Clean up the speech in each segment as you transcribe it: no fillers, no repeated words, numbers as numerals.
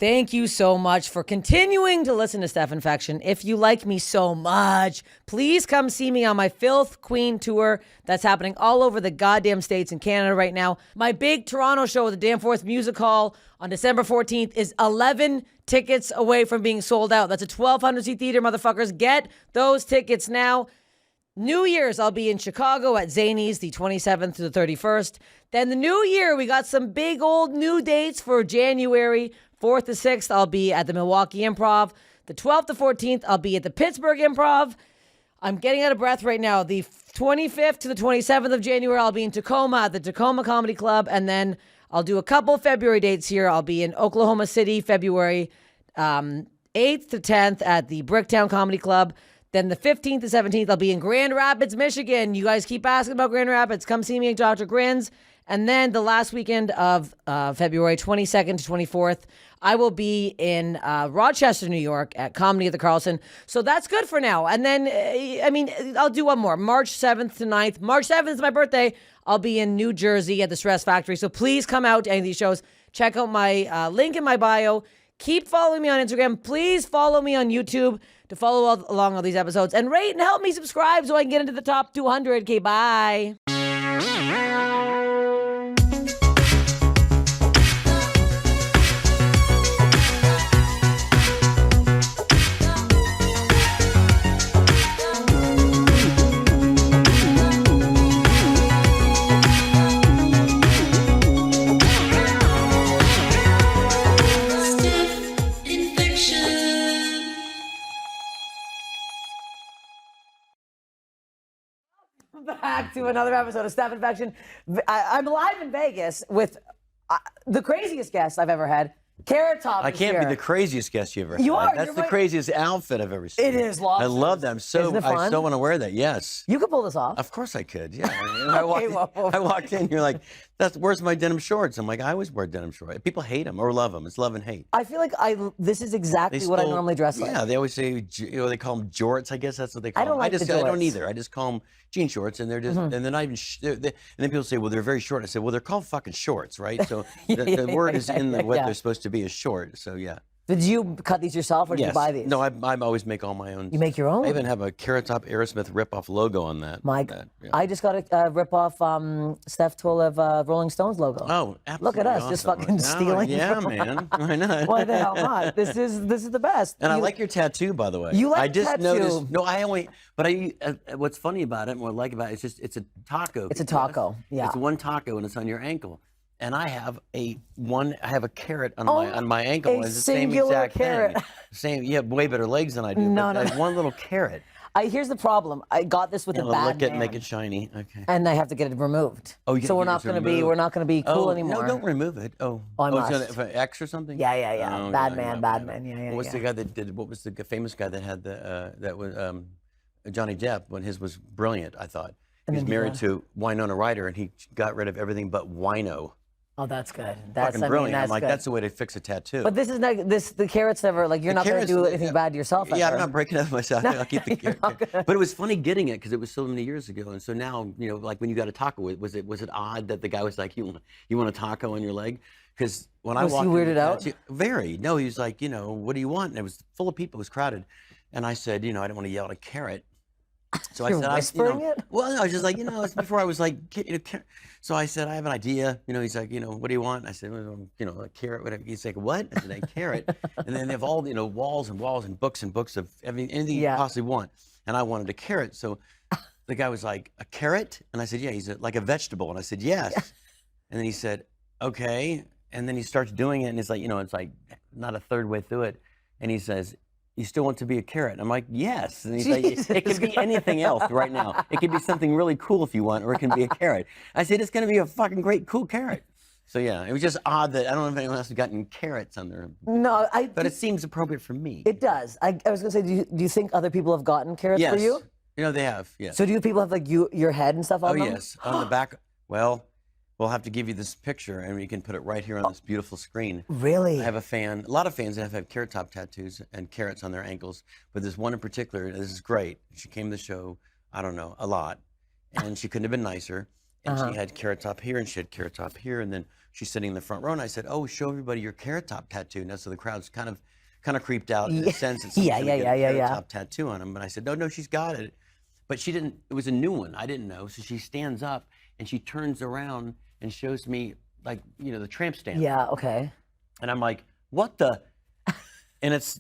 Thank you so much for continuing to listen to Steph Infection. If you like me so much, please come see me on my Filth Queen tour that's happening all over the goddamn States and Canada right now. My big Toronto show at the Danforth Music Hall on December 14th is 11 tickets away from being sold out. That's a 1,200-seat theater, motherfuckers. Get those tickets now. New Year's, I'll be in Chicago at Zanies, the 27th to the 31st. Then the new year, we got some big old new dates for January 4th to 6th. I'll be at the Milwaukee Improv. The 12th to 14th, I'll be at the Pittsburgh Improv. I'm getting out of breath right now. The 25th to the 27th of January, I'll be in Tacoma at the Tacoma Comedy Club. And then I'll do a couple February dates here. I'll be in Oklahoma City, February 8th to 10th at the Bricktown Comedy Club. Then the 15th to 17th, I'll be in Grand Rapids, Michigan. You guys keep asking about Grand Rapids. Come see me at Dr. Grins. And then the last weekend of February 22nd to 24th, I will be in Rochester, New York at Comedy at the Carlson. So that's good for now. And then, I'll do one more. March 7th to 9th. March 7th is my birthday. I'll be in New Jersey at the Stress Factory. So please come out to any of these shows. Check out my link in my bio. Keep following me on Instagram. Please follow me on YouTube to follow along all these episodes. And rate and help me subscribe so I can get into the top 200. Okay, bye. Back to another episode of Steph Infection. I'm live in Vegas with the craziest guest I've ever had. Carrot Top. I can't be the craziest guest you ever had. You are. That's the craziest outfit I've ever seen. It is lobsters. I love that. Isn't it fun? I still want to wear that. Yes. You could pull this off. Of course I could. Yeah. I walked in. You're like, where's my denim shorts? I'm like, I always wear denim shorts. People hate them or love them. It's love and hate. I feel like this is exactly what I normally dress like. Yeah. They always say, they call them jorts. I guess that's what they call them. I don't either. I just call them jean shorts, and they're just, and they're not even. And then people say, well, they're very short. I said, well, they're called fucking shorts, right? So the word is in what they're supposed to be is short. So yeah. Did you cut these yourself, or did you buy these? No, I always make all my own. You make your own? I even have a Carrot Top Aerosmith rip-off logo on that. I just got a rip-off Steph Tolev Rolling Stones logo. Oh, absolutely. Look at us, just fucking stealing. Yeah, man. Why not? Why the hell not? This is the best. And I like your tattoo, by the way. You like I just tattoo? noticed. No, what's funny about it and what I like about it is it's a taco. It's a taco. Yeah. It's one taco and it's on your ankle. And I have a carrot on my ankle. A it's the same exact carrot. Thing. You have way better legs than I do. No. I have one little carrot. Here's the problem. I got this with a bad lick it, make it shiny. Okay. And I have to get it removed. Oh, so we're not going to be cool anymore. No, don't remove it. I must. For X or something. Yeah. Oh, bad man. Yeah. What's the guy that did? What was the famous guy that had that was Johnny Depp when his was brilliant? I thought he was married to Winona Ryder and he got rid of everything but wino. Oh, that's good. Fucking brilliant. I'm like, that's the way to fix a tattoo. But the carrot's never, like, you're not going to do anything bad to yourself. Yeah, I'm not breaking up myself. I'll keep the carrot. But it was funny getting it because it was so many years ago. And so now, like when you got a taco, was it odd that the guy was like, you want a taco on your leg? Because when I walked in, weirded out? Very. No, he was like, what do you want? And it was full of people. It was crowded. And I said, I didn't want to yell at a carrot. So You're whispering it? Well, no, I was just like, it's before I was like, so I said, I have an idea. He's like, what do you want? I said, a carrot, whatever. He's like, what? I said, a carrot. And then they have all, walls and walls and books of anything you possibly want. And I wanted a carrot. So the guy was like, a carrot? And I said, yeah. He's like a vegetable. And I said, yes. Yeah. And then he said, okay. And then he starts doing it. And it's like, it's like not a third way through it. And he says, you still want to be a carrot? I'm like, yes. And he's like, it can be anything else right now. It can be something really cool if you want, or it can be a carrot. I said, it's going to be a fucking great, cool carrot. So yeah, it was just odd that I don't know if anyone else has gotten carrots on their. No, but it seems appropriate for me. It does. I was going to say, do you think other people have gotten carrots for you? They have, yes. So do people have like your head and stuff on them? Oh, yes. On the back. Well, we'll have to give you this picture, and we can put it right here on this beautiful screen. Really? I have a lot of fans that have carrot top tattoos and carrots on their ankles, but there's one in particular, this is great. She came to the show, I don't know, a lot, and she couldn't have been nicer, and she had carrot top here, and she had carrot top here, and then she's sitting in the front row, and I said, "Oh, show everybody your Carrot Top tattoo." Now, so the crowd's kind of creeped out in a sense that someone's gonna get a Carrot Top tattoo on them. But I said, "No, she's got it." But she didn't. It was a new one. I didn't know. So she stands up and she turns around and shows me, like, the tramp stamp. Yeah. Okay. And I'm like, "What the?" And it's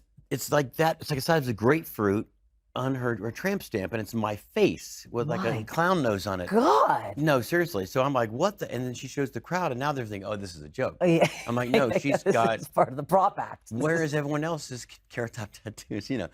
like that. It's like the size of a grapefruit on her tramp stamp, and it's my face with like a clown nose on it. God. No, seriously. So I'm like, what the? And then she shows the crowd, and now they're thinking, oh, this is a joke. Oh, yeah. I'm like, no, she's got. This is part of the prop act. Where is everyone else's Carrot Top tattoos? It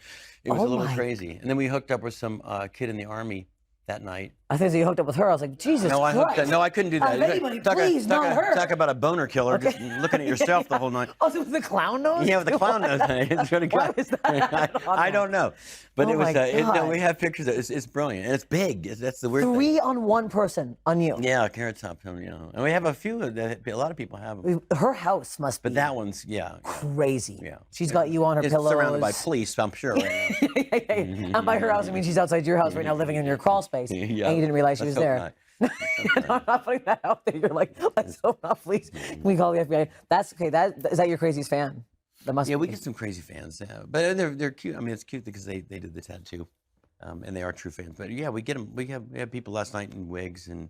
was a little crazy. And then we hooked up with some kid in the Army that night. I think so you hooked up with her. I was like, Jesus Christ. No, I couldn't do that. Anybody, please, not her. Talk about a boner killer, just looking at yourself the whole night. Oh, so it was the clown nose? Yeah, with the clown nose. It's really good. Why was that? I don't know. But it was, God. we have pictures. It's brilliant. And it's big. That's the weird thing. 3 on 1 person on you. Yeah, Carrot Top. And we have a few that a lot of people have them. Her house must be. But that one's, crazy. Yeah. She's got you on her pillows. Surrounded by police, I'm sure. Right now. And by her house, I mean she's outside your house right now living in your crawl space. And you didn't realize she was there. No, I'm not putting that out there. You're like, let's hope not, please. Can we call the FBI? That's okay. Is that your craziest fan? That must be. We get some crazy fans. Yeah. But they're cute. I mean, it's cute because they did the tattoo. And they are true fans. But yeah, we get them. We have people last night in wigs and.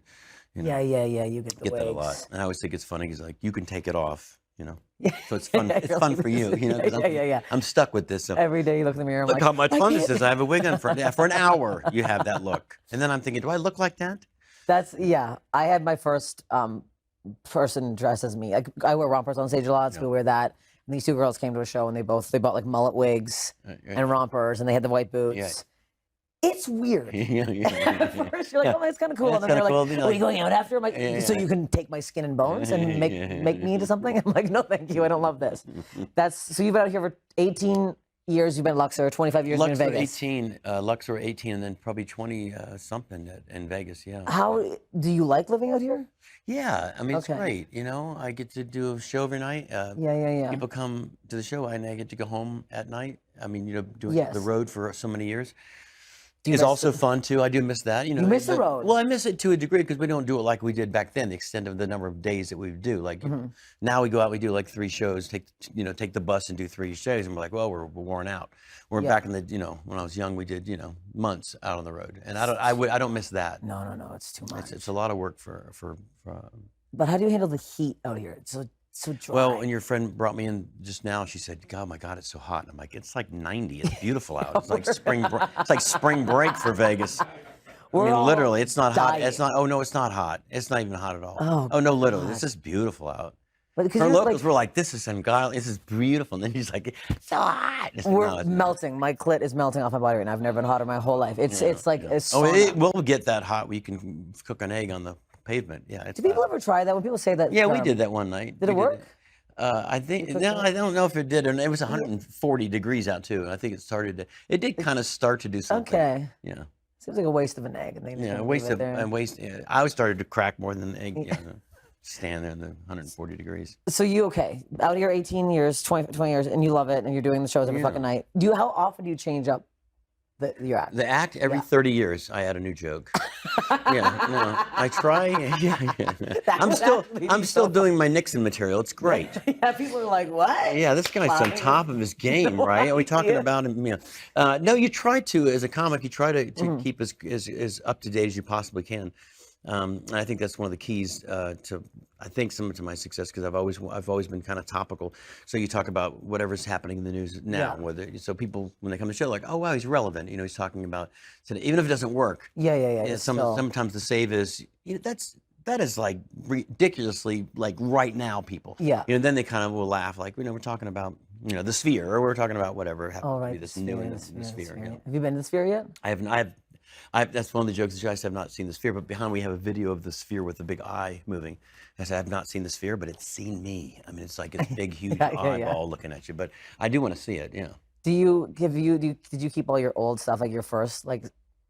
Yeah. You get the wigs. That a lot. And I always think it's funny because, like, you can take it off. So it's fun. It's fun for you. I'm stuck with this. So every day you look in the mirror. I'm look how much fun this is. I have a wig on for an hour. You have that look, and then I'm thinking, do I look like that? I had my first person dressed as me. I wear rompers on stage a lot, so we wear that. And these 2 girls came to a show, and they bought like mullet wigs and rompers, and they had the white boots. Yeah. It's weird. At first, you're like, oh, that's kind of cool. And then they're like, are you going out after? I'm like, so you can take my skin and bones and make me into something? I'm like, no, thank you. I don't love this. So you've been out here for 18 years. You've been at Luxor, 25 years in Vegas. 18, Luxor 18, and then probably 20 something in Vegas, yeah. How do you like living out here? Yeah, I mean, it's great. I get to do a show every night. People come to the show, and I get to go home at night. I mean, doing the road for so many years. Is also fun too. I do miss that. You miss the road. Well, I miss it to a degree because we don't do it like we did back then. The extent of the number of days that we do. Like now we go out, we do like 3 shows. Take the bus and do 3 shows, and we're like, well, we're worn out. We're back in the when I was young, we did months out on the road, and I don't miss that. No, it's too much. It's a lot of work for. But how do you handle the heat out here? It's so dry. Well, when your friend brought me in just now, she said, "God, my God, it's so hot." And I'm like, "It's like 90. It's beautiful out. It's like spring. It's like spring break for Vegas." I mean, literally, it's not hot. It's not. Oh no, it's not hot. It's not even hot at all. Oh no, literally, it's just beautiful out. But for locals, we're like, "This is ungodly. This is beautiful." And then he's like, "It's so hot." We're melting. My clit is melting off my body right now. I've never been hotter in my whole life. It's like it's. Oh, it will get that hot. We can cook an egg on the pavement. Yeah. Do people ever try that? When people say that? Yeah, we did that one night. Did it work? I think I don't know if it did, and it was 140 degrees out too. And I think it did kind of start to do something. Okay. Yeah. Seems like a waste of an egg. Waste. Yeah, I always started to crack more than an egg. Stand there in the 140 degrees. So out here 18 years, 20 years, and you love it, and you're doing the shows every fucking night. How often do you change up your act? The act every 30 years, I add a new joke. I try. I'm still doing my Nixon material. It's great. Yeah, people are like, what? Yeah, this guy's on top of his game, right? Are we talking about him? No, you try to, as a comic, you try to keep as up to date as you possibly can. And I think that's one of the keys to some of my success, because I've always been kind of topical. So you talk about whatever's happening in the news now, so people, when they come to the show, like, oh wow, he's relevant. He's talking about today, even if it doesn't work. Yeah. Sometimes the save is that is like ridiculously like right now people. Yeah. Then they kind of will laugh, like, we're talking about the sphere, or we're talking about whatever happens to be this new in the sphere. Have you been to the sphere yet? I haven't. That's one of the jokes. I have not seen the sphere, but behind we have a video of the sphere with the big eye moving. I said, I've not seen the sphere, but it's seen me. I mean, it's like a big, huge eyeball looking at you. But I do want to see it. Yeah. Did you keep all your old stuff, like your first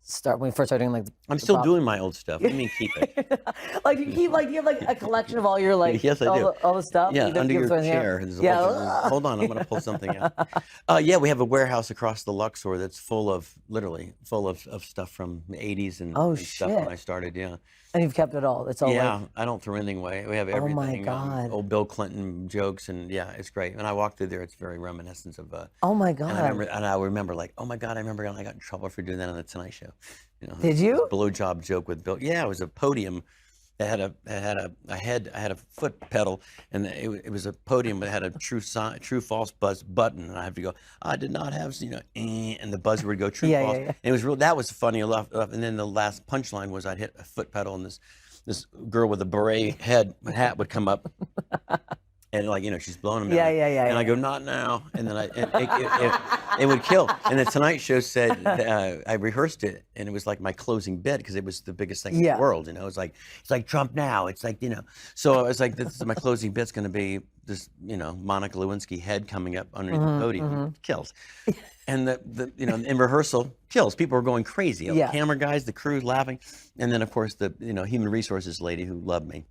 start when you first started doing like? I'm still doing my old stuff. What do you mean keep it? Like you keep like you have like a collection of all your like Yes, I do. all the stuff. Yeah, You don't under keep your throwing it out? chair. There's a Yeah. bunch of- hold on, I'm gonna pull something out. Yeah, we have a warehouse across the Luxor that's full of, literally, full of stuff from the 80s and, Oh, and stuff when shit. I started, yeah. And you've kept it all. It's all Yeah, like, I don't throw anything away. We have Oh my everything. God. Old Bill Clinton jokes, and yeah, it's great. When I walk through there, it's very reminiscent of, oh my and I God. remember like, oh my God, I remember I got in trouble for doing that on the Tonight Show. You know, Did you? blowjob joke with Bill. Yeah, it was a podium that had I had a foot pedal, and it was a podium that had a true false buzz button, and I have to go, I did not have, and the buzzer would go true Yeah, false. yeah, yeah. And it was real. That was funny enough. And then the last punchline was I'd hit a foot pedal, and this girl with a beret hat would come up. And like, she's blowing them. Yeah, out. yeah, yeah, And I yeah. go, not now. And then it would kill. And the Tonight Show said, I rehearsed it, and it was like my closing bit because it was the biggest thing in Yeah. the world. It's like Trump now. It's like, So I was like, this is my closing bit's going to be this, Monica Lewinsky head coming up underneath the podium. Kills. And in rehearsal, kills. People were going crazy. Yeah. Camera guys, the crew laughing. And then, of course, the, human resources lady who loved me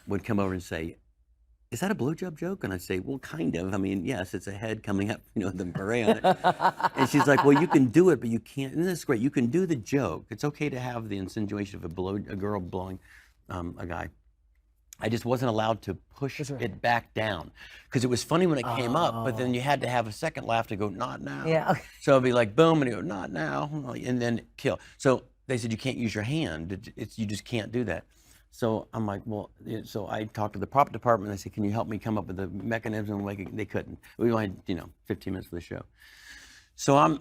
would come over and say, is that a blowjob joke? And I'd say, well, kind of. I mean, yes, it's a head coming up, the beret on it. And she's like, well, you can do it, but you can't. And that's great. You can do the joke. It's okay to have the insinuation of a girl blowing a guy. I just wasn't allowed to push it back down because it was funny when it came up, but then you had to have a second laugh to go, not now. Yeah. Okay. So it'd be like, boom, and you go, not now, and then kill. So they said, you can't use your hand. You just can't do that. So I'm like, well, so I talked to the prop department. I said, can you help me come up with a mechanism? They couldn't. We only had, 15 minutes for the show. So I'm,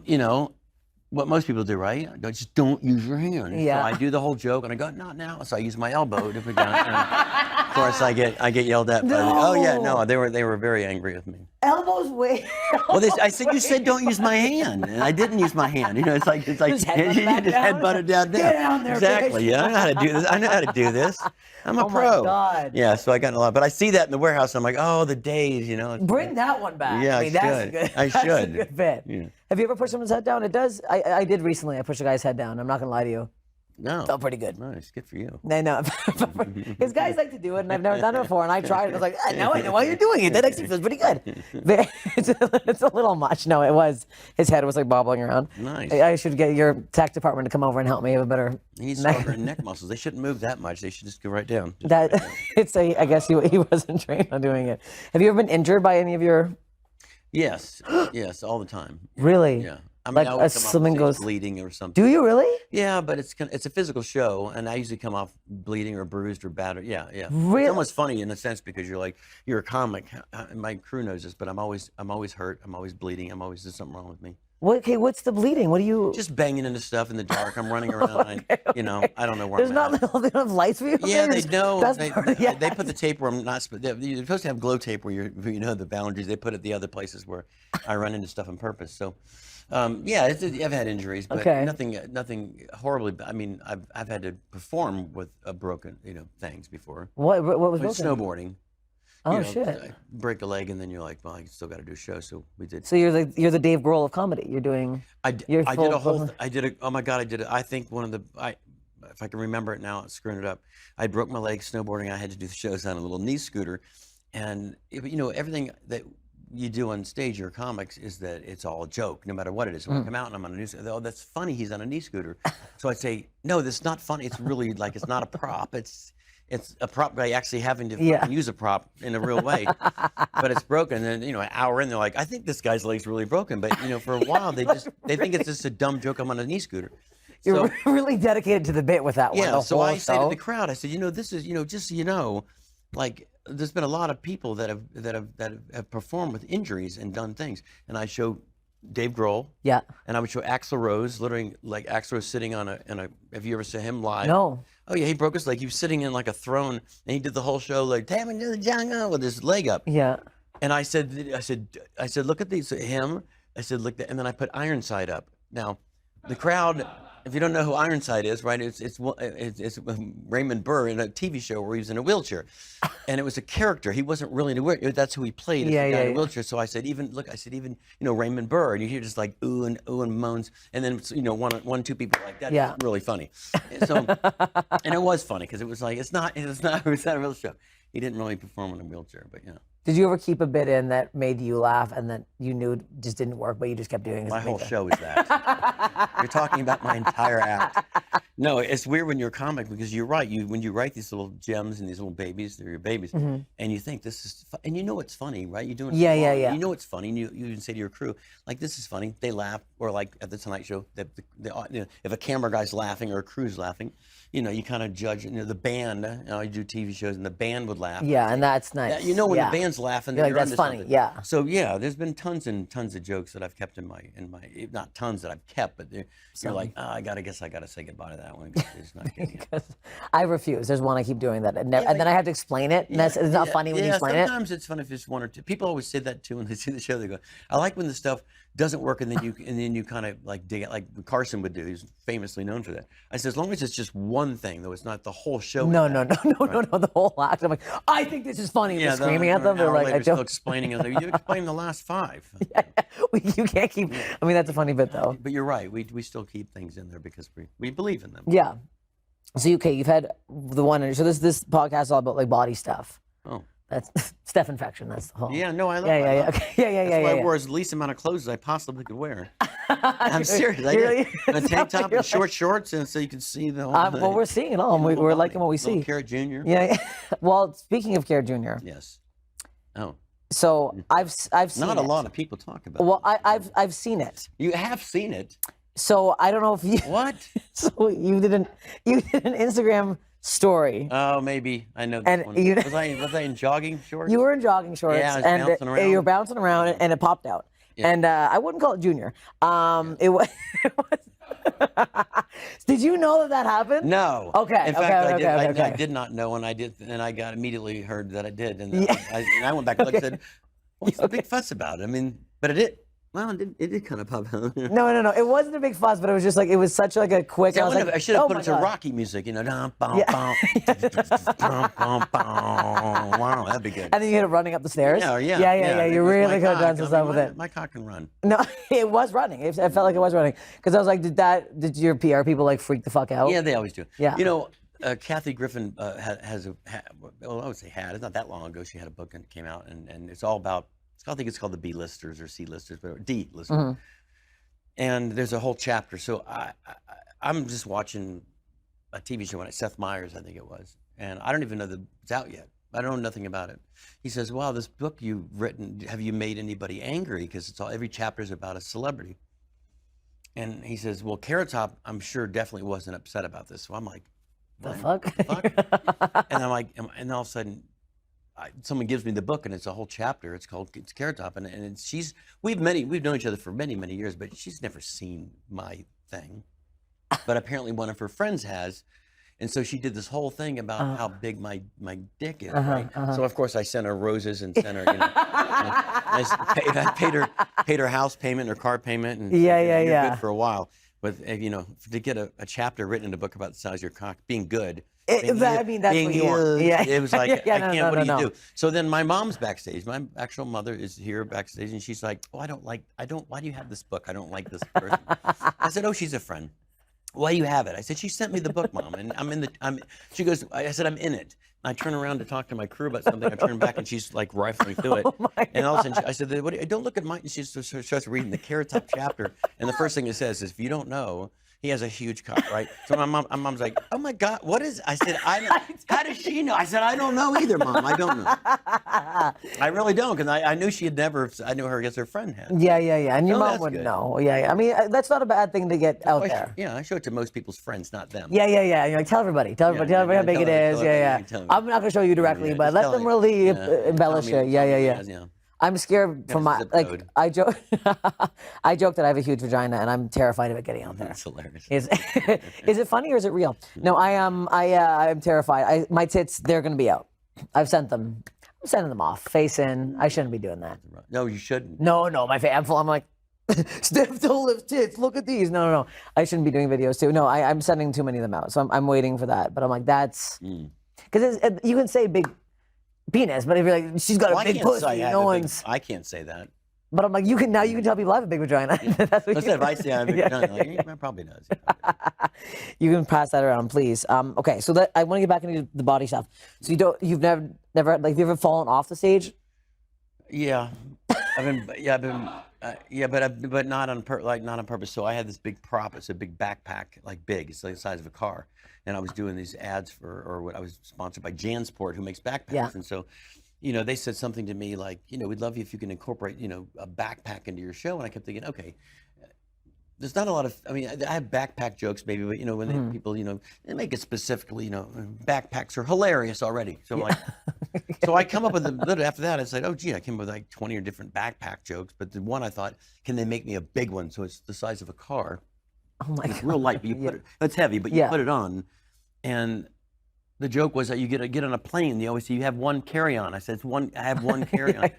what most people do, right? Just don't use your hand. Yeah. So I do the whole joke, and I go, not now. So I use my elbow to put down. And of course, I get yelled at. Oh yeah, no, they were very angry with me. Elbows way. Well, I said, you said don't use my hand, and I didn't use my hand. It's like Just you headbutt just down? headbutt it down. Get down there, Exactly. bitch. Yeah, I know how to do this. I know how to do this. I'm a Oh my pro. God. Yeah, so I got in a lot, but I see that in the warehouse. I'm like, oh, the days, Bring that one back. Yeah, I mean, that's should. good. I That's a should. good bit. Yeah. Have you ever pushed someone's head down? It does. I did recently. I pushed a guy's head down. I'm not gonna lie to you. No. Felt pretty good. Nice, good for you. I know. Because guys like to do it, and I've never done it before. And I tried it. I was like, now I know why you're doing it. That actually feels pretty good. But it's a little much. No, it was. His head was like bobbling around. Nice. I should get your tech department to come over and help me have a better. He needs stronger neck muscles. They shouldn't move that much. They should just go right down. Just That right down. it's a. I guess he wasn't trained on doing it. Have you ever been injured by any of your? Yes, yes, all the time. Really? Yeah. I mean, Like I a always come off swimming stage goes- bleeding or something. Do you really? Yeah, but it's a physical show, and I usually come off bleeding or bruised or battered. Yeah, yeah. Really? It's almost funny in a sense because you're a comic, and my crew knows this, but I'm always hurt. I'm always bleeding. There's something wrong with me. Okay, what's the bleeding? What do you? Just banging into stuff in the dark. I'm running around. I don't know where There's I'm not at. they don't have lights for you. Yeah, There's- they know. That's They part of, yeah. put the tape where I'm not. You're supposed to have glow tape where the boundaries. They put it the other places where I run into stuff on purpose. So, yeah, I've had injuries, but Okay. nothing horribly. I mean, I've had to perform with a broken things before. What was With broken? snowboarding. Oh shit! I break a leg and then you're like, well, I still got to do a show. So we did. So you're the Dave Grohl of comedy. You're doing. I did You're a full whole. of- Oh my God, I did it. I think one of the. If I can remember it now, screwing it up. I broke my leg snowboarding. I had to do the shows on a little knee scooter, and everything that you do on stage, your comics, is that it's all a joke, no matter what it is. When I come out and I'm on a knee scooter, oh, that's funny. He's on a knee scooter. So I'd say, no, that's not funny. It's really like it's not a prop. It's a prop guy actually having to fucking use a prop in a real way, but it's broken. And an hour in, they're like, I think this guy's leg's really broken. But for a while, they think it's just a dumb joke. I'm on a knee scooter. You're really dedicated to the bit with that one. Yeah. the So whole I say to show. the crowd, I said, this is, just so you know, like there's been a lot of people that have performed with injuries and done things, and I show Dave Grohl. Yeah. And I would show Axl Rose, literally like Axl Rose sitting on a. Have you ever seen him live? No. Oh yeah, he broke his leg. He was sitting in like a throne, and he did the whole show like "Take me to the jungle" with his leg up. Yeah. And I said, look at these him. I said, look, and then I put Ironside up. Now, the crowd If you don't know who Ironside is, right? It's Raymond Burr in a TV show where he was in a wheelchair, and it was a character. He wasn't really in a wheelchair. That's who he played. As the guy in a wheelchair. So I said, even Raymond Burr, and you hear just like ooh and moans, and then one, two people like that. Yeah. It's really funny. So, and it was funny because it was like it's not a real show. He didn't really perform in a wheelchair, but Did you ever keep a bit in that made you laugh and that you knew it just didn't work, but you just kept doing it? My whole show is that. You're talking about my entire act. No, it's weird when you're a comic because you're right. When you write these little gems and these little babies, they're your babies, and you think this is, and you know it's funny, right? You're doing it yeah. You know it's funny, and you even say to your crew, like, this is funny. They laugh, or like at the Tonight Show, if a camera guy's laughing or a crew's laughing, you kind of judge. The band, I do TV shows, and the band would laugh. Yeah, and that's nice. When the band's laughing, you're like, that's funny. Something. Yeah. So there's been tons and tons of jokes that I've kept in my not tons that I've kept, but you're like, I gotta say goodbye to that one because it's not getting it. I refuse. There's one I keep doing that, and then I have to explain it. And it's not funny when you explain it. Sometimes it's fun if it's one or two. People always say that too when they see the show. They go, I like when the stuff doesn't work, and then you kind of like dig it, like Carson would do. He's famously known for that. I said, as long as it's just one thing, though, it's not the whole show. No, the whole act. I'm like, I think this is funny. They're screaming at them. They're like, I don't. Still explaining it. You explain the last 5. You can't keep. I mean, that's a funny bit though. But you're right. We still keep things in there because we believe in them. Yeah. So you've had the one. So this podcast is all about like body stuff. Oh. That's Steph Infection. That's the whole. Yeah, no, I love it. Yeah. That's why I wore as least amount of clothes as I possibly could wear. I'm serious. I did. A tank top and short shorts, and so you can see the whole thing. Well, we're seeing it all. We're liking what we see. Carrot Jr. Yeah. Well, speaking of Carrot Jr. Yes. Oh. So I've seen Not a lot of people talk about. Well, I've seen it. You have seen it. So I don't know if you. What? So you did an Instagram story. Oh, maybe I know. This And one. you- was I in jogging shorts? You were in jogging shorts. Yeah, I was and bouncing around. you were bouncing around, and it popped out. Yeah. And I wouldn't call it Junior. It was. Did you know that happened? No. Okay. In fact, Okay. I did not know, and I got immediately heard that I did, and I went back and looked and said, "What's the big fuss about it?" I mean, but it did. Well, it did kind of pop out. No. It wasn't a big fuss, but it was just like, it was such like a quick. See, I should have oh put my it to God. Rocky music, Wow, that'd be good. And then you hit it running up the stairs. Yeah. You really could have done some stuff with it. My cock can run. No, it was running. It felt like it was running. Because I was like, did your PR people like freak the fuck out? Yeah, they always do. Yeah. Kathy Griffin has I would say it's not that long ago. She had a book and it came out, and it's all about. I think it's called the B-listers or C-listers, but D-listers. Mm-hmm. And there's a whole chapter. So I'm just watching a TV show on Seth Meyers, I think it was, and I don't even know that it's out yet. I don't know nothing about it. He says, "Wow, this book you've written, have you made anybody angry? Because every chapter is about a celebrity." And he says, "Well, Carrot Top, I'm sure definitely wasn't upset about this." So I'm like, "The fuck?" And I'm like, and all of a sudden, someone gives me the book, and it's a whole chapter. It's called Carrot Top, and we've known each other for many, many years, but she's never seen my thing. But apparently one of her friends has, and so she did this whole thing about how big my dick is, right? So of course I sent her roses and sent her, I paid her house payment or car payment, and you're good for a while. But to get a chapter written in a book about the size of your cock, being good. That's what you want. Yeah. It was like, I can't, what do you no. do? So then my mom's backstage. My actual mother is here backstage, and she's like, why do you have this book? I don't like this person. I said, oh, she's a friend. Why do you have it? I said, she sent me the book, Mom, and she goes, I said, I'm in it. I turn around to talk to my crew about something. I turn back, and she's like rifling through it. And all of a sudden, I said, don't look at mine. And she starts reading the Carrot Top chapter. And the first thing it says is, if you don't know, he has a huge cock, right? So my mom's like, oh my God, what is? I said, how does she know? I said, I don't know either, Mom. I don't know. I really don't, because I knew she had never. I knew her as her friend had. Yeah. And your mom wouldn't know. Yeah. I mean, that's not a bad thing to get out there. Yeah, I show it to most people's friends, not them. Yeah. You're like, tell everybody how big it is. Yeah. I'm not gonna show you directly, but let them really embellish it. Yeah. I'm scared for I joke that I have a huge vagina and I'm terrified of it getting out there. That's hilarious. Is it funny or is it real? No, I am terrified. My tits, they're gonna be out. I've sent them. I'm sending them off, face in. I shouldn't be doing that. No, you shouldn't. No, my face. I'm like, Steph Tolev tits. Look at these. No. I shouldn't be doing videos too. No, I'm sending too many of them out. So I'm waiting for that. But I'm like, that's because you can say big penis, but if you're like, she's got a big pussy, no one's. I can't say that. But I'm like, you can tell people I have a big vagina. That's what If I say I have a big vagina, like, it probably does. You can pass that around, please. Okay, so I want to get back into the body stuff. So you've never like, have you ever fallen off the stage? Yeah, but not on purpose. So I had this big prop. It's a big backpack, like big. It's like the size of a car. And I was doing these ads I was sponsored by Jansport, who makes backpacks. Yeah. And so, they said something to me like, we'd love you if you can incorporate, a backpack into your show. And I kept thinking, okay, there's not a lot of, I have backpack jokes maybe, but when people, they make it specifically, backpacks are hilarious already. So so I come up with after that, I said, oh gee, I came up with like 20 different backpack jokes. But the one I thought, can they make me a big one? So it's the size of a car. Oh my God. It's real light, but you put it, it's heavy, but you put it on. And the joke was that you get on a plane, they always say you have one carry-on. I said, I have one carry-on.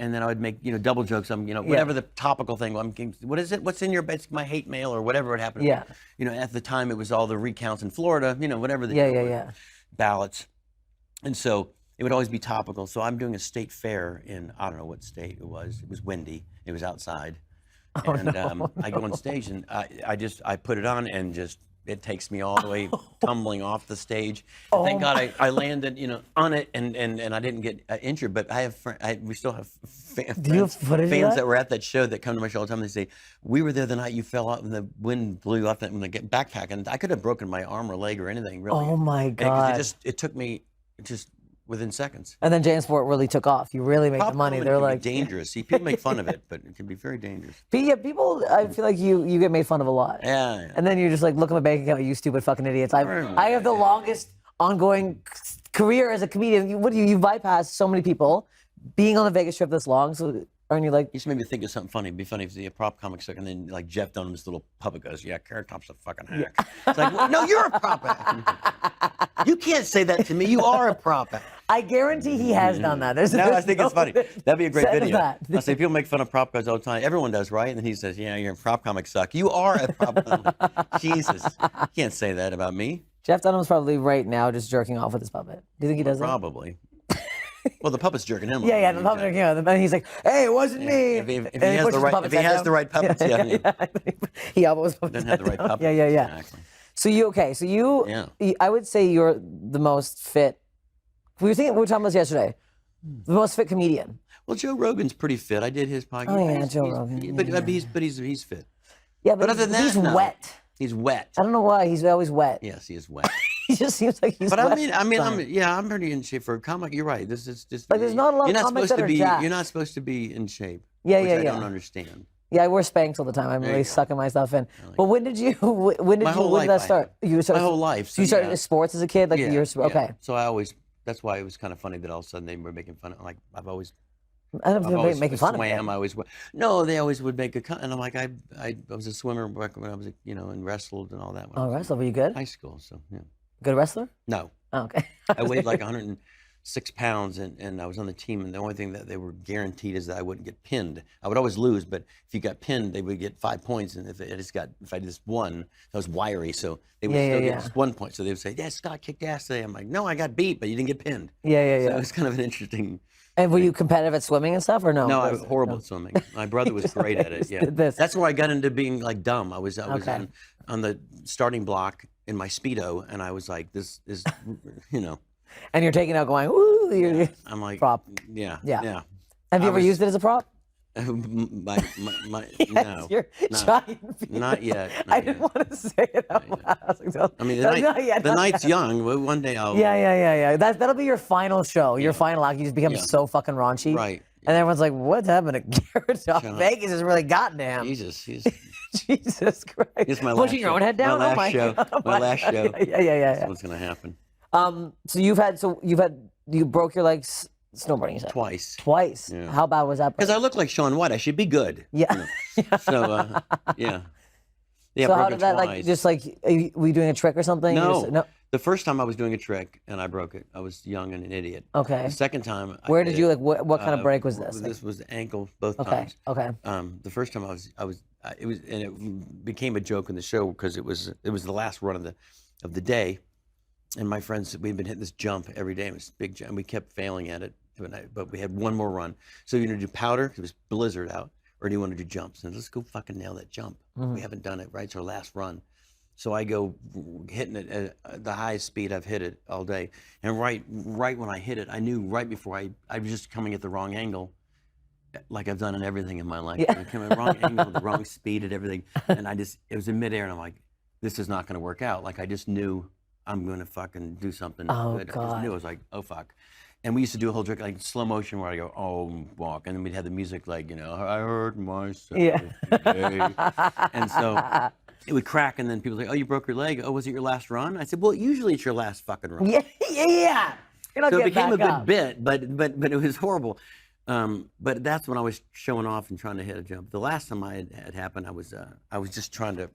And then I would make, double jokes. Whatever the topical thing, what is it? What's in your bed? It's my hate mail or whatever it happened. Yeah. At the time it was all the recounts in Florida, whatever the ballots. And so it would always be topical. So I'm doing a state fair in, I don't know what state it was. It was windy. It was outside. I go on stage and I put it on and just, it takes me all the way tumbling off the stage. Thank God I landed, on it and I didn't get injured. But we still have fans that were at that show that come to my show all the time. They say, we were there the night you fell out and the wind blew off that when the backpack, and I could have broken my arm or leg or anything really. Oh my God! It took me just within seconds. And then Jansport really took off. You really make the money. They're like dangerous. See, people make fun of it, but it can be very dangerous. Yeah, people. I feel like you get made fun of a lot. Yeah. And then you're just like, look at my bank account, you stupid fucking idiots. I have the longest ongoing career as a comedian. You bypass so many people being on the Vegas trip this long. So aren't you like? You just made me think of something funny. It'd be funny if the prop comic stuck, and then like Jeff Dunham's little puppet goes, "Yeah, Carrot Top's a fucking hack." Yeah. It's like, well, no, you're a prop hack. You can't say that to me. You are a prop hack. I guarantee he has done that. I think it's funny. That'd be a great video. I say people make fun of prop guys all the time. Everyone does, right? And then he says, "Yeah, your prop comics suck." You are a prop comic. Jesus, you can't say that about me. Jeff Dunham's probably right now just jerking off with his puppet. Do you think he does that? Probably. Well, the puppet's jerking him off. Yeah, the puppet's jerking him off. And he's like, hey, it wasn't me. If he has the right puppets, he almost doesn't have the right puppets. Yeah. Exactly. So I would say you're the most fit. We were talking about this yesterday. The most fit comedian. Well, Joe Rogan's pretty fit. I did his podcast. Oh yeah, Joe Rogan. But he's fit. Yeah, but other than that, he's wet. He's wet. I don't know why. He's always wet. Yes, he is wet. He just seems like he's. But wet. I'm pretty in shape for a comic. You're right. This is just like there's not a lot of comics that are jacked. You're not supposed to be in shape. Yeah. I don't understand. Yeah, I wear Spanx all the time. I'm really sucking myself in. But when did that start? My whole life. So you started sports as a kid, like years. Okay. So that's why it was kind of funny that all of a sudden they were making fun of. Like I don't know making fun of it. No, they always would make a and I'm like I was a swimmer when I was and wrestled and all that. Oh, wrestled? Were you good? High school, so yeah. Good wrestler? No. Oh, okay. I weighed like 106 pounds and I was on the team, and the only thing that they were guaranteed is that I wouldn't get pinned. I would always lose, but if you got pinned, they would get 5 points, and if I just won, I was wiry, so they would still get just 1 point. So they would say, "Yeah, Scott kicked ass today." I'm like, "No, I got beat, but you didn't get pinned." Yeah. So it was kind of an interesting. And were you competitive at swimming and stuff, or no? No, I was horrible at swimming. My brother was great at it. Yeah, that's where I got into being like dumb. I was on the starting block in my Speedo, and I was like, "This is, And you're taking out, going, "Ooh!" I'm like, prop. Yeah. Have you ever used it as a prop? No, giant not yet. I didn't want to say it out loud. I mean, the night's young. One day I'll. Yeah. That'll be your final show. Your final act. You just become so fucking raunchy. Right. And everyone's like, "What's happened to Garrett? Vegas has really gotten to him." Jesus Christ. It's my pushing your own head down. My last show. My last show. Yeah. That's what's gonna happen. So you broke your legs snowboarding, you said? Twice. Yeah. How bad was that? Because I look like Shaun White. I should be good. Yeah. So, yeah. So how did that, were you doing a trick or something? No. The first time I was doing a trick and I broke it. I was young and an idiot. Okay. The second time, Where did you like? What kind of break was this? This was ankle both Okay. times. Okay. The first time it was, and it became a joke in the show because it was the last run of the day, and my friends, we'd been hitting this jump every day. It was a big jump, and we kept failing at it. But we had one more run. So you want to do powder? It was blizzard out, or do you want to do jumps? And let's go fucking nail that jump. We haven't done it, right? It's our last run. So I go hitting it at the highest speed I've hit it all day. And right when I hit it, I knew right before I was just coming at the wrong angle, like I've done in everything in my life. Yeah. I came at the wrong angle, the wrong speed at everything. And it was in midair and I'm like, this is not going to work out. Like I just knew I'm going to fucking do something good. God. I just knew. I was like, oh, fuck. And we used to do a whole trick like slow motion where I go, oh, walk. And then we'd have the music like, I heard myself today. And so it would crack and then people would say, oh, you broke your leg. Oh, was it your last run? I said, well, usually it's your last fucking run. Yeah. You're not So it getting became a back good up. bit, but it was horrible. But that's when I was showing off and trying to hit a jump. The last time I had happened, I was just trying to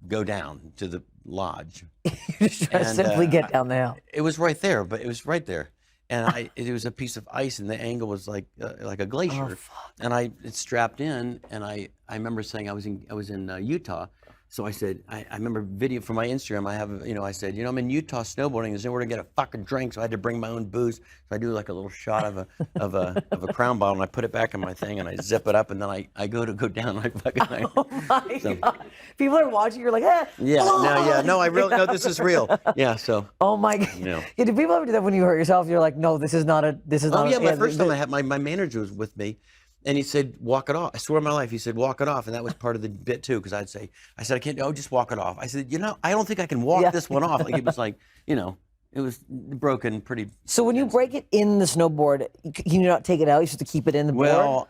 go down to the lodge. You're just trying to simply get down the hill. It was right there, but it was right there. And it was a piece of ice, and the angle was like a glacier. And it's strapped in, and I remember saying I was in Utah, so I said I remember video from my Instagram. I have I said I'm in Utah snowboarding. There's nowhere to get a fucking drink, so I had to bring my own booze. So I do like a little shot of a Crown bottle, and I put it back in my thing, and I zip it up, and then I go down. I fucking. Oh my God! People are watching. You're like, eh. No, I really no. This is real. Yeah. So. Oh my God! Yeah. Do people ever do that when you hurt yourself? You're like, no, this is not. Oh yeah, my first time I had my manager was with me, and he said, walk it off. I swear on my life, he said, walk it off, and that was part of the bit too, because I said I can't. Oh, just walk it off. I said, I don't think I can walk this one off. Like it was like, it was broken pretty. So when you break it in the snowboard, can you not take it out? You have to keep it in the board. Well,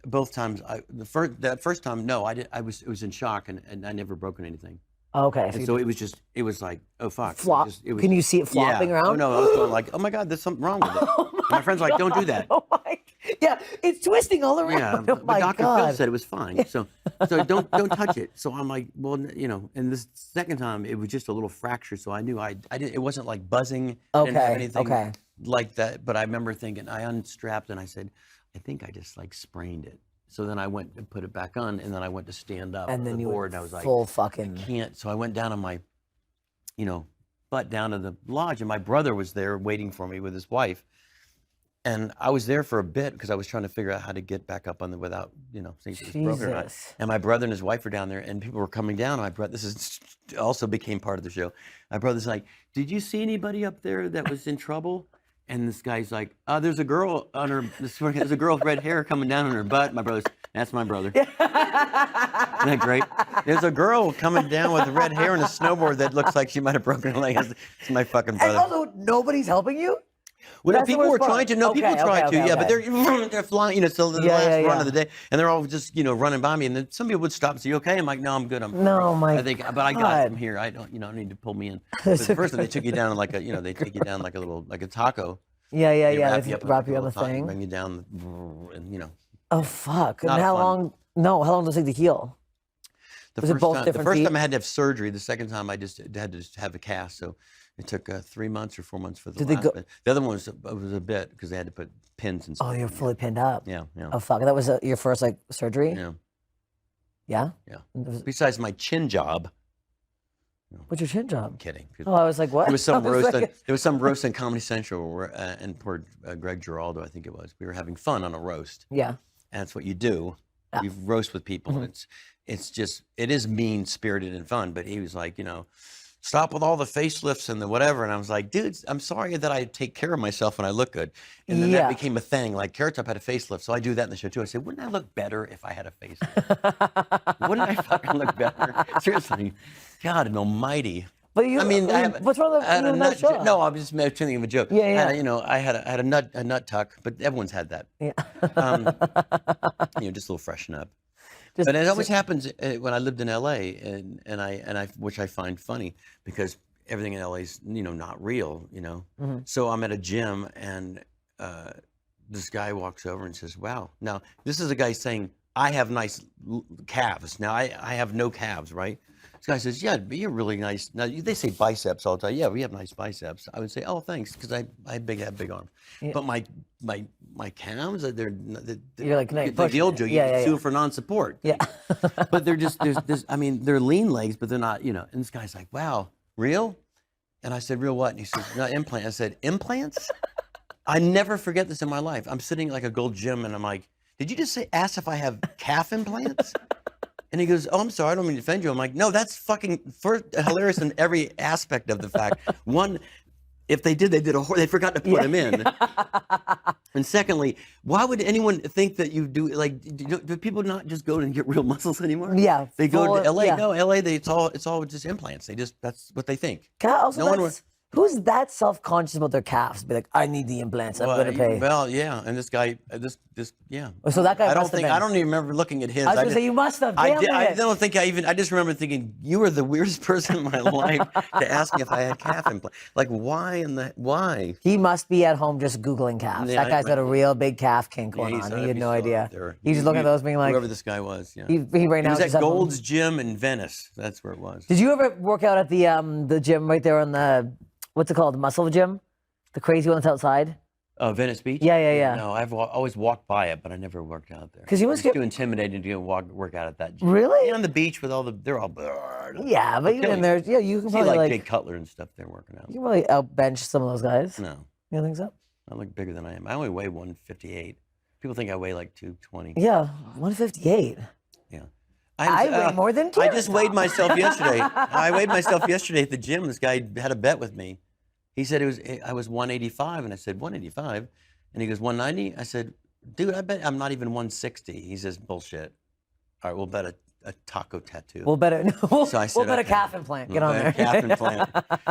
both times, that first time, no, I did. It was in shock, and I never broken anything. Okay. And so it was like, oh fuck. Flop. Can you see it flopping around? Oh no, I was going like, oh my God, there's something wrong with it. My friend's like, don't do that. Oh my. Yeah, it's twisting all around. Yeah, oh but my Dr. God. Phil said it was fine. So don't touch it. So I'm like, well, and this second time it was just a little fracture. So I knew I didn't. It wasn't like buzzing. I didn't have anything like that. But I remember thinking, I unstrapped and I said, I think I just like sprained it. So then I went and put it back on, and then I went to stand up and on then the you board, and I was like, full fucking. I can't. So I went down on my, butt down to the lodge, and my brother was there waiting for me with his wife. And I was there for a bit because I was trying to figure out how to get back up on without, seeing if it was broken or not. And my brother and his wife were down there, and people were coming down. My brother, also became part of the show. My brother's like, "Did you see anybody up there that was in trouble?" And this guy's like, there's a girl there's a girl with red hair coming down on her butt. My brother's, that's my brother. Isn't that great? There's a girl coming down with red hair and a snowboard that looks like she might have broken her leg. It's my fucking brother. And also, nobody's helping you? Well, people were trying to. No, people tried to. Yeah, but they're flying. So the last run of the day, and they're all just running by me. And then some people would stop and say, "You okay?" I'm like, "No, I'm good. I'm." No, my. I think, but I got them here. I don't. I need to pull me in. But the first time they took you down like a, they take you down like a taco. Yeah. They Wrap you on the thing. Bring you down, and Oh fuck! And how long? No, how long does it take to heal? The first time I had to have surgery. The second time I just had to have a cast. So it took 3 months or 4 months for the last bit. The other one was a bit because they had to put pins and stuff. Oh, you're fully pinned up. Yeah. Oh fuck! That was your first surgery. Yeah. Yeah. Yeah. Besides my chin job. What's your chin job? I'm kidding. Oh, I was like, what? There was some roast. There was some roast on Comedy Central, and poor Greg Giraldo, I think it was. We were having fun on a roast. Yeah. And that's what you do. Yeah. You roast with people. Mm-hmm. It is mean spirited and fun. But he was like, stop with all the facelifts and the whatever. And I was like, dude, I'm sorry that I take care of myself when I look good. And then that became a thing. Like Carrot Top had a facelift, so I do that in the show too. I said, wouldn't I look better if I had a facelift? Wouldn't I fucking look better? Seriously, God almighty. But what's wrong with that show? No, I was just thinking of a joke. Yeah. I had a nut tuck, but everyone's had that. Yeah. Just a little freshen up. But it always happens when I lived in LA, and I which I find funny because everything in LA is not real, Mm-hmm. So I'm at a gym and this guy walks over and says, "Wow." Now this is a guy saying, "I have nice calves." Now I have no calves, right? This guy says, yeah, but you're really nice. Now, they say biceps all the time. Yeah, we have nice biceps. I would say, oh, thanks, because I have big arms. Yeah. But my calves, they're You're like, no, the old Joe, you can sue for non-support. Yeah. But they're just, I mean, they're lean legs, but they're not, you know. And this guy's like, wow, real? And I said, real what? And he said, no, implant. I said, implants? I never forget this in my life. I'm sitting like a gold gym, and I'm like, did you just ask if I have calf implants? And he goes, oh, I'm sorry, I don't mean to offend you. I'm like, no, that's fucking hilarious in every aspect of the fact. One, if they did, they forgot to put them in. And secondly, why would anyone think that you do, like, do people not just go and get real muscles anymore? Yeah. They go to LA. Yeah. No, LA, it's all just implants. That's what they think. Who's that self-conscious about their calves? Be like, I need the implants. I'm gonna pay. Well, yeah, and this guy, yeah. So that guy. I don't even remember looking at his. I was gonna say you must have. I don't think I just remember thinking you were the weirdest person in my life to ask me if I had calf implants. Like, why? He must be at home just Googling calves. Yeah, that guy's got a real big calf kink going on. He had no idea. He's just looking at those being like. Whoever this guy was, yeah. He right now. He was at Gold's Gym in Venice. That's where it was. Did you ever work out at the gym right there on the, what's it called, the muscle gym? The crazy one that's outside? Oh, Venice Beach? Yeah. No, I've always walked by it, but I never worked out there. Because you must get too intimidated to go work out at that gym. Really? Yeah, on the beach with they're all. Yeah, but even there, yeah, you can probably like Jay Cutler and stuff. They're working out. You can probably outbench some of those guys. No. You don't think so? I look bigger than I am. I only weigh 158. People think I weigh like 220. Yeah, 158. Yeah. I weigh more than two. I just weighed myself yesterday. I weighed myself yesterday at the gym. This guy had a bet with me. He said I was 185, and I said 185, and he goes 190. I said, dude, I bet I'm not even 160. He says, bullshit. All right, we'll bet a taco tattoo. We'll bet so I said, we'll bet a calf implant. Get on there. Calf implant.